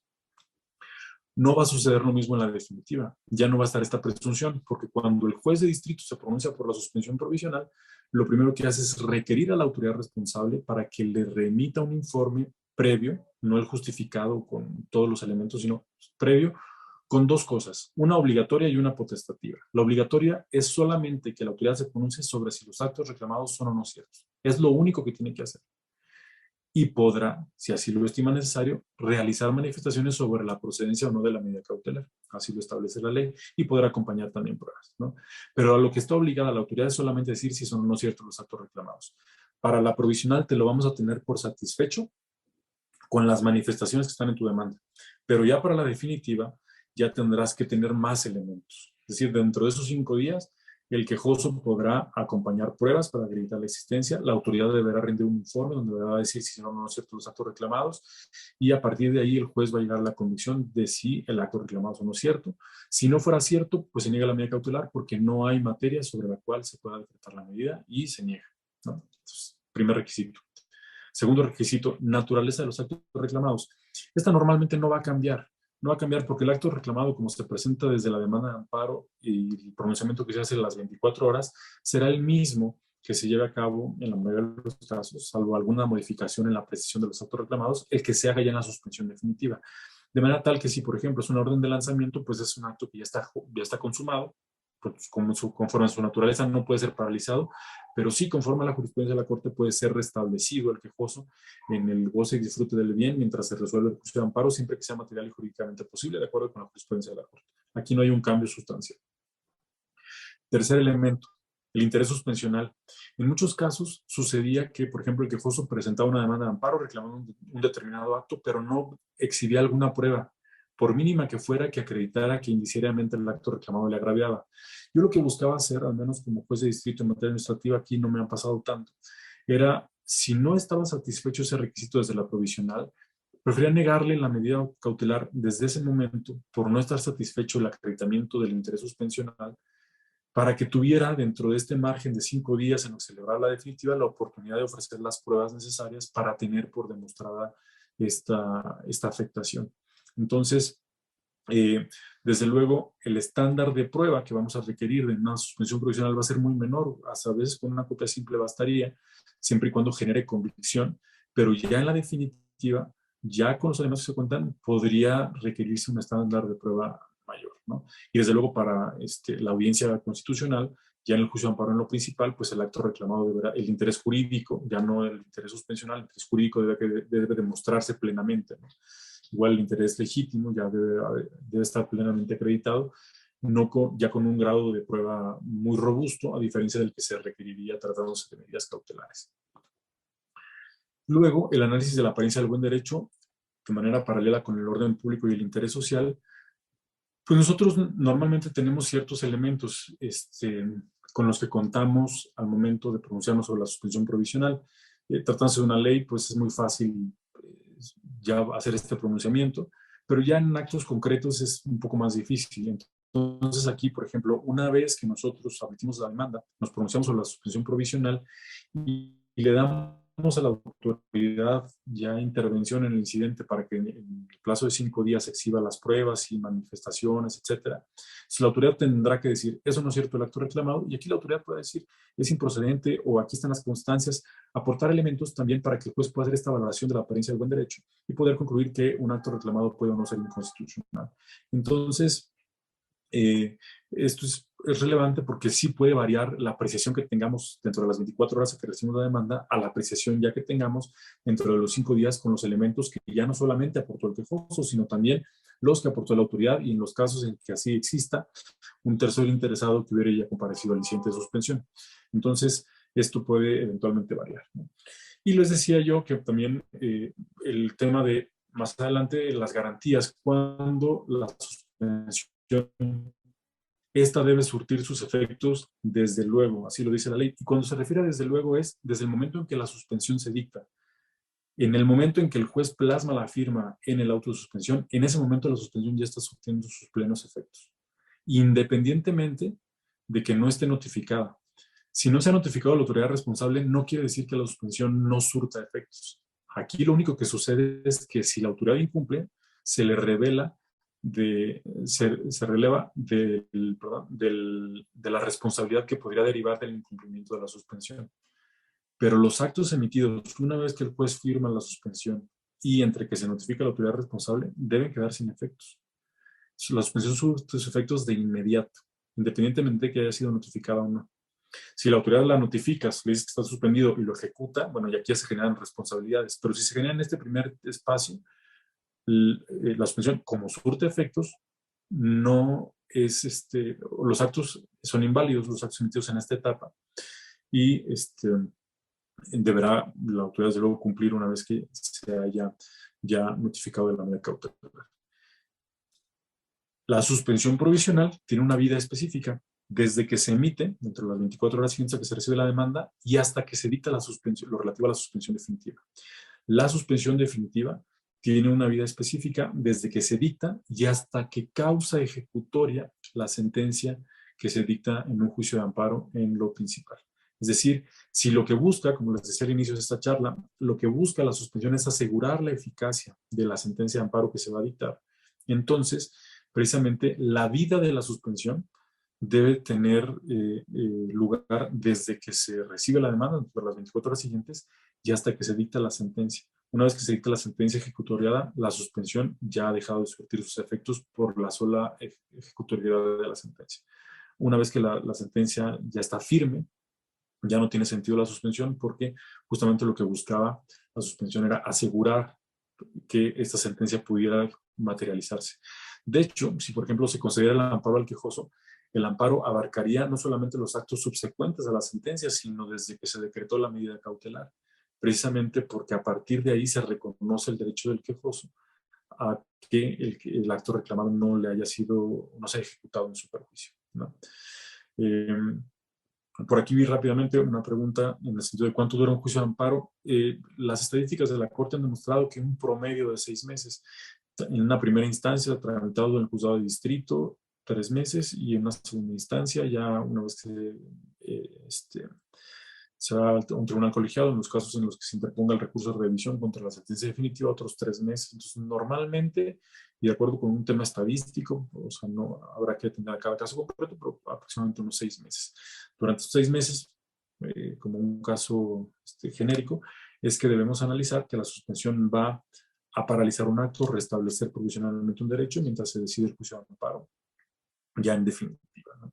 No va a suceder lo mismo en la definitiva. Ya no va a estar esta presunción, porque cuando el juez de distrito se pronuncia por la suspensión provisional, lo primero que hace es requerir a la autoridad responsable para que le remita un informe previo, no el justificado con todos los elementos, sino previo, con dos cosas, una obligatoria y una potestativa. La obligatoria es solamente que la autoridad se pronuncie sobre si los actos reclamados son o no ciertos. Es lo único que tiene que hacer. Y podrá, si así lo estima necesario, realizar manifestaciones sobre la procedencia o no de la medida cautelar. Así lo establece la ley, y podrá acompañar también pruebas, ¿no? Pero a lo que está obligada la autoridad es solamente decir si son o no ciertos los actos reclamados. Para la provisional te lo vamos a tener por satisfecho con las manifestaciones que están en tu demanda. Pero ya para la definitiva ya tendrás que tener más elementos. Es decir, dentro de esos 5 días el quejoso podrá acompañar pruebas para acreditar la existencia. La autoridad deberá rendir un informe donde deberá decir si son o no ciertos los actos reclamados, y a partir de ahí el juez va a llegar a la convicción de si el acto reclamado es o no cierto. Si no fuera cierto, pues se niega la medida cautelar porque no hay materia sobre la cual se pueda decretar la medida y se niega, ¿no? Entonces, primer requisito. Segundo requisito, naturaleza de los actos reclamados. Esta normalmente no va a cambiar. No va a cambiar porque el acto reclamado, como se presenta desde la demanda de amparo y el pronunciamiento que se hace en las 24 horas, será el mismo que se lleve a cabo en la mayoría de los casos, salvo alguna modificación en la precisión de los actos reclamados, el que se haga ya en la suspensión definitiva. De manera tal que si, por ejemplo, es una orden de lanzamiento, pues es un acto que ya está consumado, pues conforme a su naturaleza no puede ser paralizado, pero sí, conforme a la jurisprudencia de la Corte, puede ser restablecido el quejoso en el goce y disfrute del bien mientras se resuelve el juicio de amparo, siempre que sea material y jurídicamente posible, de acuerdo con la jurisprudencia de la Corte. Aquí no hay un cambio sustancial. Tercer elemento, el interés suspensional. En muchos casos sucedía que, por ejemplo, el quejoso presentaba una demanda de amparo reclamando un determinado acto, pero no exhibía alguna prueba, por mínima que fuera, que acreditara que indiciariamente el acto reclamado le agraviaba. Yo lo que buscaba hacer, al menos como juez de distrito en materia administrativa, aquí no me han pasado tanto, era si no estaba satisfecho ese requisito desde la provisional, prefería negarle la medida cautelar desde ese momento por no estar satisfecho el acreditamiento del interés suspensional, para que tuviera dentro de este margen de 5 días en los que celebrar la definitiva la oportunidad de ofrecer las pruebas necesarias para tener por demostrada esta afectación. Entonces, desde luego, el estándar de prueba que vamos a requerir de una suspensión provisional va a ser muy menor. Hasta a veces con una copia simple bastaría, siempre y cuando genere convicción, pero ya en la definitiva, ya con los elementos que se cuentan, podría requerirse un estándar de prueba mayor, ¿no? Y desde luego para la audiencia constitucional, ya en el juicio de amparo en lo principal, pues el acto reclamado deberá, el interés jurídico, ya no el interés suspensional, el interés jurídico debe demostrarse plenamente, ¿no? Igual el interés legítimo ya debe estar plenamente acreditado, no ya con un grado de prueba muy robusto, a diferencia del que se requeriría tratándose de medidas cautelares. Luego, el análisis de la apariencia del buen derecho, de manera paralela con el orden público y el interés social. Pues nosotros normalmente tenemos ciertos elementos con los que contamos al momento de pronunciarnos sobre la suspensión provisional. Tratándose de una ley, pues es muy fácil ya hacer este pronunciamiento, pero ya en actos concretos es un poco más difícil. Entonces aquí, por ejemplo, una vez que nosotros admitimos la demanda, nos pronunciamos sobre la suspensión provisional y le damos a la autoridad ya intervención en el incidente para que en el plazo de 5 días exhiba las pruebas y manifestaciones, etcétera. Si la autoridad tendrá que decir, eso no es cierto el acto reclamado, y aquí la autoridad puede decir, es improcedente o aquí están las constancias, aportar elementos también para que el juez pueda hacer esta valoración de la apariencia del buen derecho y poder concluir que un acto reclamado puede o no ser inconstitucional. Entonces, esto es relevante porque sí puede variar la apreciación que tengamos dentro de las 24 horas que recibimos la demanda a la apreciación ya que tengamos dentro de los 5 días con los elementos que ya no solamente aportó el quejoso, sino también los que aportó la autoridad y en los casos en que así exista un tercero interesado que hubiera ya comparecido al incidente de suspensión. Entonces, esto puede eventualmente variar, ¿no? Y les decía yo que también el tema de más adelante las garantías, cuando la suspensión esta debe surtir sus efectos desde luego, así lo dice la ley. Y cuando se refiere a desde luego es desde el momento en que la suspensión se dicta. En el momento en que el juez plasma la firma en el auto de suspensión, en ese momento la suspensión ya está surtiendo sus plenos efectos, independientemente de que no esté notificada. Si no se ha notificado a la autoridad responsable, no quiere decir que la suspensión no surta efectos. Aquí lo único que sucede es que si la autoridad incumple, se le revela se releva de la responsabilidad que podría derivar del incumplimiento de la suspensión. Pero los actos emitidos una vez que el juez firma la suspensión y entre que se notifica a la autoridad responsable, deben quedar sin efectos. La suspensión surte sus efectos de inmediato, independientemente de que haya sido notificada o no. Si la autoridad la notificas, le dices que está suspendido y lo ejecuta, bueno, ya aquí ya se generan responsabilidades. Pero si se genera en este primer espacio, la suspensión, como surte efectos, no es los actos son inválidos, los actos emitidos en esta etapa, y deberá la autoridad desde luego cumplir una vez que se haya ya notificado de la medida cautelar. La suspensión provisional tiene una vida específica desde que se emite, dentro de las 24 horas siguientes a que se recibe la demanda, y hasta que se dicta la suspensión, lo relativo a la suspensión definitiva. La suspensión definitiva tiene una vida específica desde que se dicta y hasta que causa ejecutoria la sentencia que se dicta en un juicio de amparo en lo principal. Es decir, si lo que busca, como les decía al inicio de esta charla, lo que busca la suspensión es asegurar la eficacia de la sentencia de amparo que se va a dictar, entonces, precisamente, la vida de la suspensión debe tener lugar desde que se recibe la demanda, por las 24 horas siguientes, y hasta que se dicta la sentencia. Una vez que se dicta la sentencia ejecutoriada, la suspensión ya ha dejado de surtir sus efectos por la sola ejecutoriedad de la sentencia. Una vez que la sentencia ya está firme, ya no tiene sentido la suspensión porque justamente lo que buscaba la suspensión era asegurar que esta sentencia pudiera materializarse. De hecho, si por ejemplo se considera el amparo al quejoso, el amparo abarcaría no solamente los actos subsecuentes a la sentencia, sino desde que se decretó la medida cautelar, precisamente porque a partir de ahí se reconoce el derecho del quejoso a que el acto reclamado no le haya sido, no se haya ejecutado en su perjuicio, ¿no? Por aquí vi rápidamente una pregunta en el sentido de cuánto dura un juicio de amparo. Las estadísticas de la Corte han demostrado que un promedio de 6 meses. En una primera instancia, tramitado en el juzgado de distrito, 3 meses, y en una segunda instancia, ya una vez que se va a un tribunal colegiado, en los casos en los que se interponga el recurso de revisión contra la sentencia definitiva, otros 3 meses. Entonces, normalmente, y de acuerdo con un tema estadístico, o sea, no habrá que atender a cada caso concreto, pero aproximadamente unos 6 meses. Durante estos 6 meses, como un caso genérico, es que debemos analizar que la suspensión va a paralizar un acto, restablecer provisionalmente un derecho mientras se decide el juicio de amparo, ya en definitiva, ¿no?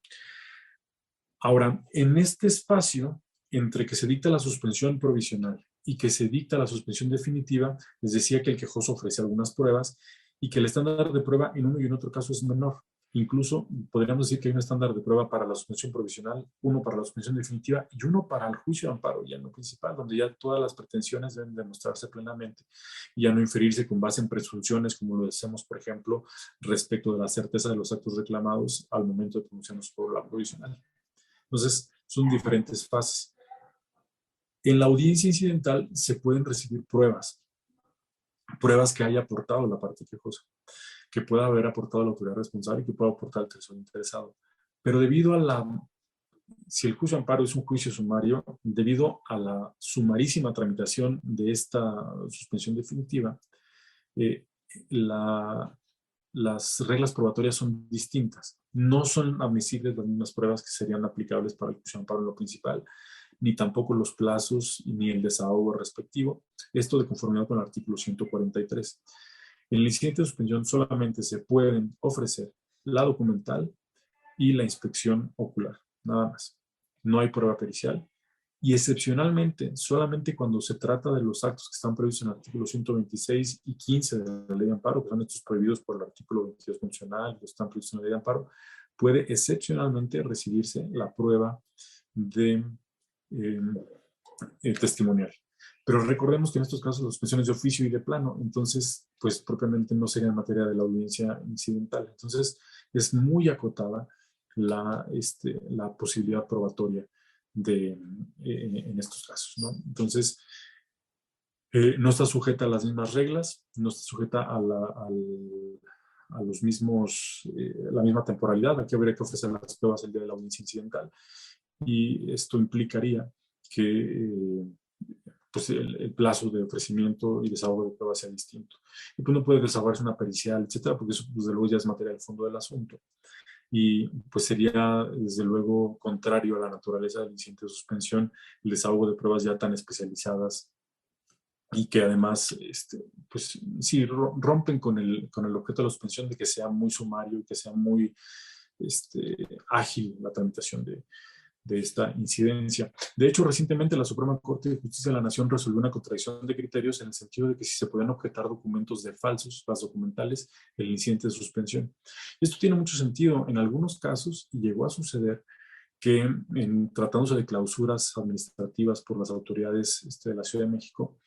Ahora, en este espacio, entre que se dicta la suspensión provisional y que se dicta la suspensión definitiva, les decía que el quejoso ofrece algunas pruebas y que el estándar de prueba en uno y en otro caso es menor. Incluso podríamos decir que hay un estándar de prueba para la suspensión provisional, uno para la suspensión definitiva y uno para el juicio de amparo, ya no principal, donde ya todas las pretensiones deben demostrarse plenamente y ya no inferirse con base en presunciones, como lo hacemos, por ejemplo, respecto de la certeza de los actos reclamados al momento de pronunciarnos por la provisional. Entonces, son diferentes fases. En la audiencia incidental se pueden recibir pruebas que haya aportado la parte quejosa, que pueda haber aportado la autoridad responsable y que pueda aportar el tercero interesado. Pero debido a si el juicio de amparo es un juicio sumario, debido a la sumarísima tramitación de esta suspensión definitiva, las reglas probatorias son distintas. No son admisibles las mismas pruebas que serían aplicables para el juicio de amparo en lo principal, ni tampoco los plazos ni el desahogo respectivo. Esto de conformidad con el artículo 143. En el incidente de suspensión solamente se pueden ofrecer la documental y la inspección ocular, nada más. No hay prueba pericial. Y excepcionalmente, solamente cuando se trata de los actos que están previstos en el artículo 126 y 15 de la ley de amparo, que son estos prohibidos por el artículo 22 constitucional, que están previstos en la ley de amparo, puede excepcionalmente recibirse la prueba de testimonial. Pero recordemos que en estos casos las suspensiones de oficio y de plano, entonces, pues propiamente no sería en materia de la audiencia incidental. Entonces, es muy acotada la posibilidad probatoria en estos casos, ¿no? Entonces, no está sujeta a las mismas reglas, no está sujeta a los mismos, la misma temporalidad. Aquí habría que ofrecer las pruebas el día de la audiencia incidental. Y esto implicaría que pues el plazo de ofrecimiento y desahogo de pruebas sea distinto. Y pues no puede desahogarse una pericial, etcétera, porque eso desde luego ya es materia del fondo del asunto. Y pues sería desde luego contrario a la naturaleza del incidente de suspensión el desahogo de pruebas ya tan especializadas y que además pues sí rompen con el objeto de la suspensión de que sea muy sumario y que sea muy ágil la tramitación de esta incidencia. De hecho, recientemente la Suprema Corte de Justicia de la Nación resolvió una contradicción de criterios en el sentido de que si se podían objetar documentos de falsos, las documentales, el incidente de suspensión. Esto tiene mucho sentido. En algunos casos llegó a suceder que tratándose de clausuras administrativas por las autoridades de la Ciudad de México,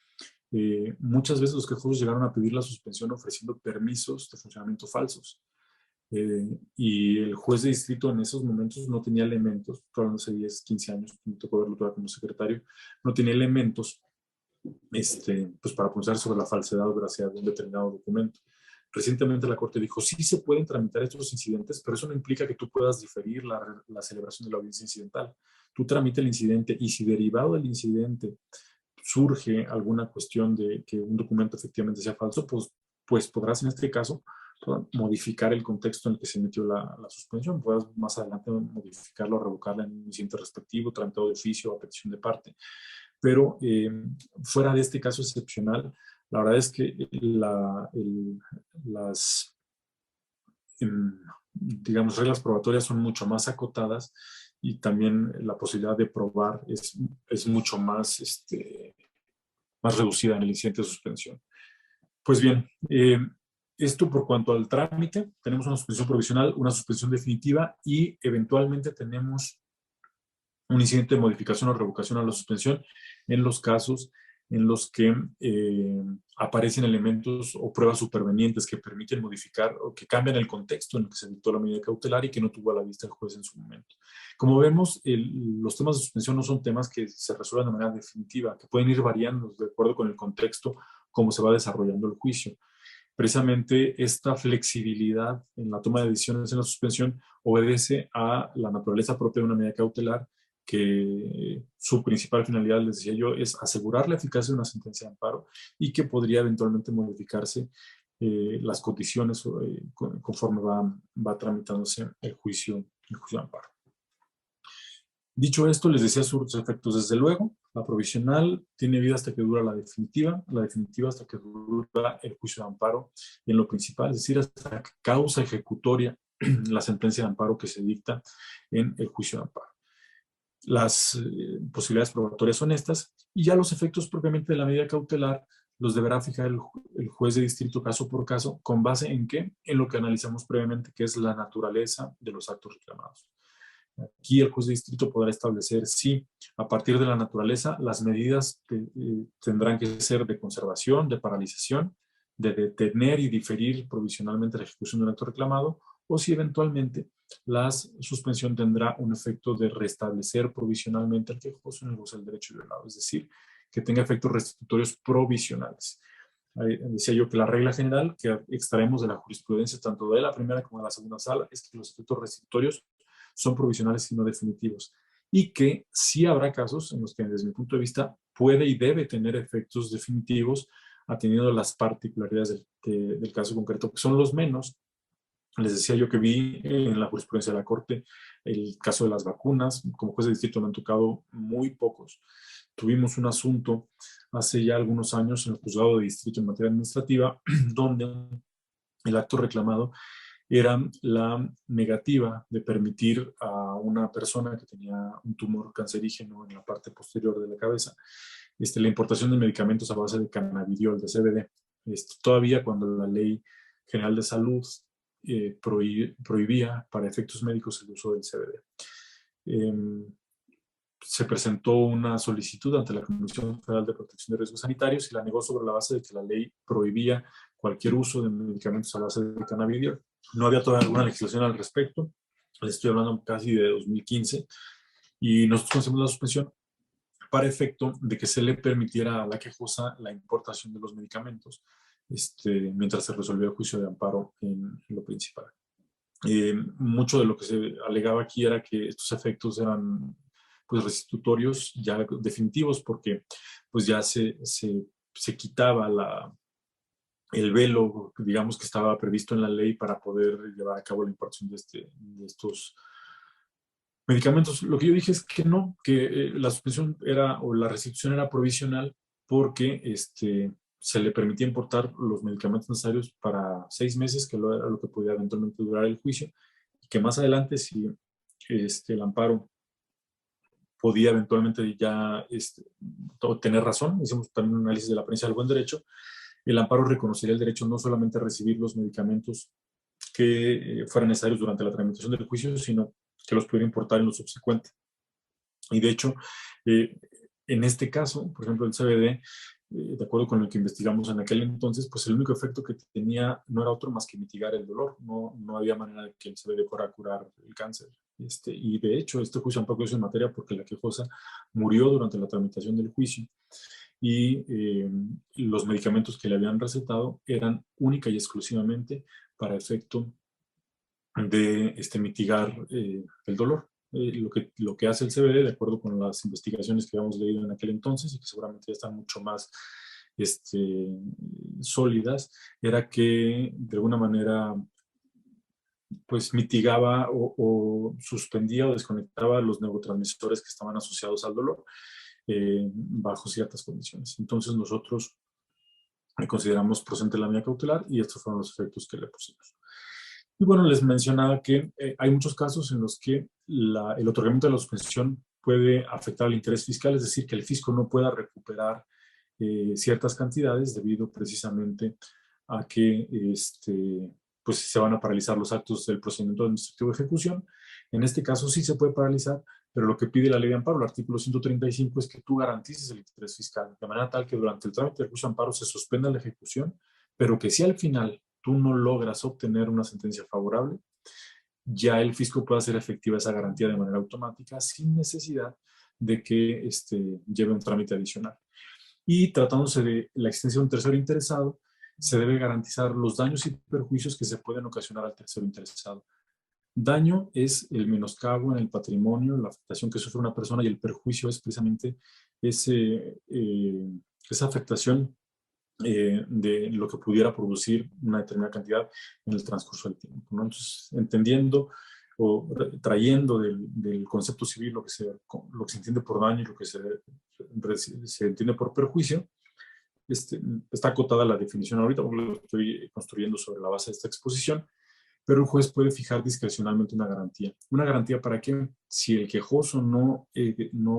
muchas veces los quejosos llegaron a pedir la suspensión ofreciendo permisos de funcionamiento falsos. Y el juez de distrito en esos momentos no tenía elementos, hablando hace 10, 15 años, me tocó verlo todavía como secretario, no tenía elementos pues para pronunciar sobre la falsedad o veracidad de un determinado documento. Recientemente la Corte dijo, sí se pueden tramitar estos incidentes, pero eso no implica que tú puedas diferir la celebración de la audiencia incidental. Tú tramita el incidente y si derivado del incidente surge alguna cuestión de que un documento efectivamente sea falso, pues podrás en este caso modificar el contexto en el que se emitió la suspensión. Puedas más adelante modificarlo o revocarla en un incidente respectivo, tramitado de oficio o a petición de parte. Pero fuera de este caso excepcional, la verdad es que las digamos, reglas probatorias son mucho más acotadas y también la posibilidad de probar es mucho más, más reducida en el incidente de suspensión. Pues bien, esto por cuanto al trámite, tenemos una suspensión provisional, una suspensión definitiva y eventualmente tenemos un incidente de modificación o revocación a la suspensión en los casos en los que aparecen elementos o pruebas supervenientes que permiten modificar o que cambian el contexto en el que se dictó la medida cautelar y que no tuvo a la vista el juez en su momento. Como vemos, los temas de suspensión no son temas que se resuelvan de manera definitiva, que pueden ir variando de acuerdo con el contexto, cómo se va desarrollando el juicio. Precisamente esta flexibilidad en la toma de decisiones en la suspensión obedece a la naturaleza propia de una medida cautelar, que su principal finalidad, les decía yo, es asegurar la eficacia de una sentencia de amparo y que podría eventualmente modificarse las condiciones conforme va tramitándose el juicio de amparo. Dicho esto, les decía sus efectos. Desde luego, la provisional tiene vida hasta que dura la definitiva hasta que dura el juicio de amparo, y en lo principal, es decir, hasta que causa ejecutoria la sentencia de amparo que se dicta en el juicio de amparo. Las posibilidades probatorias son estas, y ya los efectos propiamente de la medida cautelar los deberá fijar el juez de distrito caso por caso, ¿con base en qué? En lo que analizamos previamente, que es la naturaleza de los actos reclamados. Aquí el juez de distrito podrá establecer si, a partir de la naturaleza, las medidas tendrán que ser de conservación, de paralización, de detener y diferir provisionalmente la ejecución de un acto reclamado, o si eventualmente la suspensión tendrá un efecto de restablecer provisionalmente al quejoso en el goce del derecho violado, es decir, que tenga efectos restitutorios provisionales. Decía yo que la regla general que extraemos de la jurisprudencia, tanto de la primera como de la segunda sala, es que los efectos restitutorios son provisionales y no definitivos, y que sí habrá casos en los que, desde mi punto de vista, puede y debe tener efectos definitivos, atendiendo las particularidades del caso concreto, que son los menos. Les decía yo que vi en la jurisprudencia de la Corte el caso de las vacunas. Como juez de distrito me han tocado muy pocos. Tuvimos un asunto hace ya algunos años en el juzgado de distrito en materia administrativa, donde el acto reclamado era la negativa de permitir a una persona que tenía un tumor cancerígeno en la parte posterior de la cabeza la importación de medicamentos a base de cannabidiol, de CBD. Todavía cuando la Ley General de Salud prohibía para efectos médicos el uso del CBD. Se presentó una solicitud ante la Comisión Federal de Protección de Riesgos Sanitarios y la negó sobre la base de que la ley prohibía cualquier uso de medicamentos a base de cannabidiol. No había todavía alguna legislación al respecto. Les estoy hablando casi de 2015. Y nosotros concedimos la suspensión para efecto de que se le permitiera a la quejosa la importación de los medicamentos mientras se resolvía el juicio de amparo en lo principal. Mucho de lo que se alegaba aquí era que estos efectos eran pues restitutorios ya definitivos, porque pues ya se quitaba el velo, digamos, que estaba previsto en la ley para poder llevar a cabo la importación de estos medicamentos. Lo que yo dije es que no, que la suspensión o la restitución era provisional, porque se le permitía importar los medicamentos necesarios para 6 meses, que era lo que podía eventualmente durar el juicio, y que más adelante, si el amparo podía eventualmente ya tener razón, hicimos también un análisis de la apariencia del buen derecho, el amparo reconocería el derecho no solamente a recibir los medicamentos que fueran necesarios durante la tramitación del juicio, sino que los pudiera importar en lo subsecuente. Y de hecho, en este caso, por ejemplo, el CBD, de acuerdo con lo que investigamos en aquel entonces, pues el único efecto que tenía no era otro más que mitigar el dolor. No había manera de que el CBD fuera a curar el cáncer. Y de hecho, este juicio tampoco es en materia porque la quejosa murió durante la tramitación del juicio, y los medicamentos que le habían recetado eran única y exclusivamente para efecto de mitigar el dolor. Lo que hace el CBD, de acuerdo con las investigaciones que habíamos leído en aquel entonces y que seguramente ya están mucho más sólidas, era que de alguna manera pues mitigaba o suspendía o desconectaba los neurotransmisores que estaban asociados al dolor bajo ciertas condiciones. Entonces nosotros consideramos procedente la medida cautelar y estos fueron los efectos que le pusimos. Y bueno, les mencionaba que hay muchos casos en los que el otorgamiento de la suspensión puede afectar al interés fiscal, es decir, que el fisco no pueda recuperar ciertas cantidades debido precisamente a que pues se van a paralizar los actos del procedimiento administrativo de ejecución. En este caso sí se puede paralizar, pero lo que pide la ley de amparo, el artículo 135, es que tú garantices el interés fiscal, de manera tal que durante el trámite del juicio de amparo se suspenda la ejecución, pero que si al final tú no logras obtener una sentencia favorable, ya el fisco puede hacer efectiva esa garantía de manera automática sin necesidad de que lleve un trámite adicional. Y tratándose de la existencia de un tercero interesado, se debe garantizar los daños y perjuicios que se pueden ocasionar al tercero interesado. Daño es el menoscabo en el patrimonio, la afectación que sufre una persona, y el perjuicio es precisamente esa afectación de lo que pudiera producir una determinada cantidad en el transcurso del tiempo, ¿no? Entonces, entendiendo o trayendo del concepto civil lo que se entiende por daño y lo que se entiende por perjuicio, está acotada la definición ahorita, porque lo estoy construyendo sobre la base de esta exposición, pero el juez puede fijar discrecionalmente una garantía. ¿Una garantía para qué? Si el quejoso no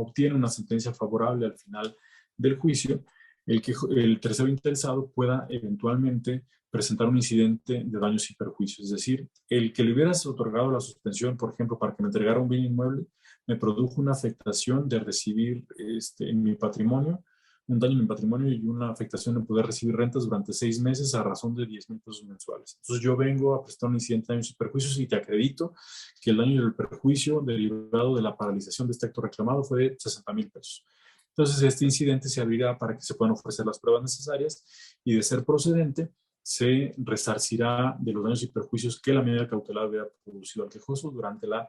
obtiene una sentencia favorable al final del juicio, el tercero interesado pueda eventualmente presentar un incidente de daños y perjuicios. Es decir, el que le hubieras otorgado la suspensión, por ejemplo, para que me entregara un bien inmueble, me produjo una afectación de recibir en mi patrimonio, un daño en mi patrimonio y una afectación de poder recibir rentas durante 6 meses a razón de 10,000 pesos mensuales. Entonces yo vengo a presentar un incidente de daños y perjuicios y te acredito que el daño y el perjuicio derivado de la paralización de este acto reclamado fue de 60,000 pesos. Entonces este incidente se abrirá para que se puedan ofrecer las pruebas necesarias y, de ser procedente, se resarcirá de los daños y perjuicios que la medida cautelar hubiera producido al quejoso durante la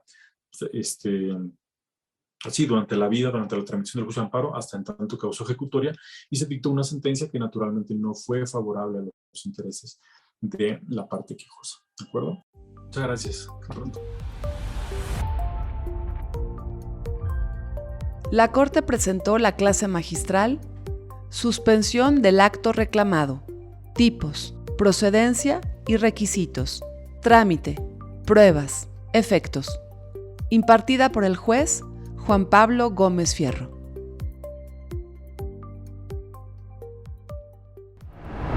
vida, durante la tramitación del juicio de amparo, hasta en tanto causó ejecutoria, y se dictó una sentencia que naturalmente no fue favorable a los intereses de la parte quejosa. ¿De acuerdo? Muchas gracias. Hasta pronto. La Corte presentó la clase magistral Suspensión del acto reclamado, tipos, procedencia y requisitos, trámite, pruebas, efectos, impartida por el juez Juan Pablo Gómez Fierro.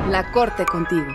La Corte contigo.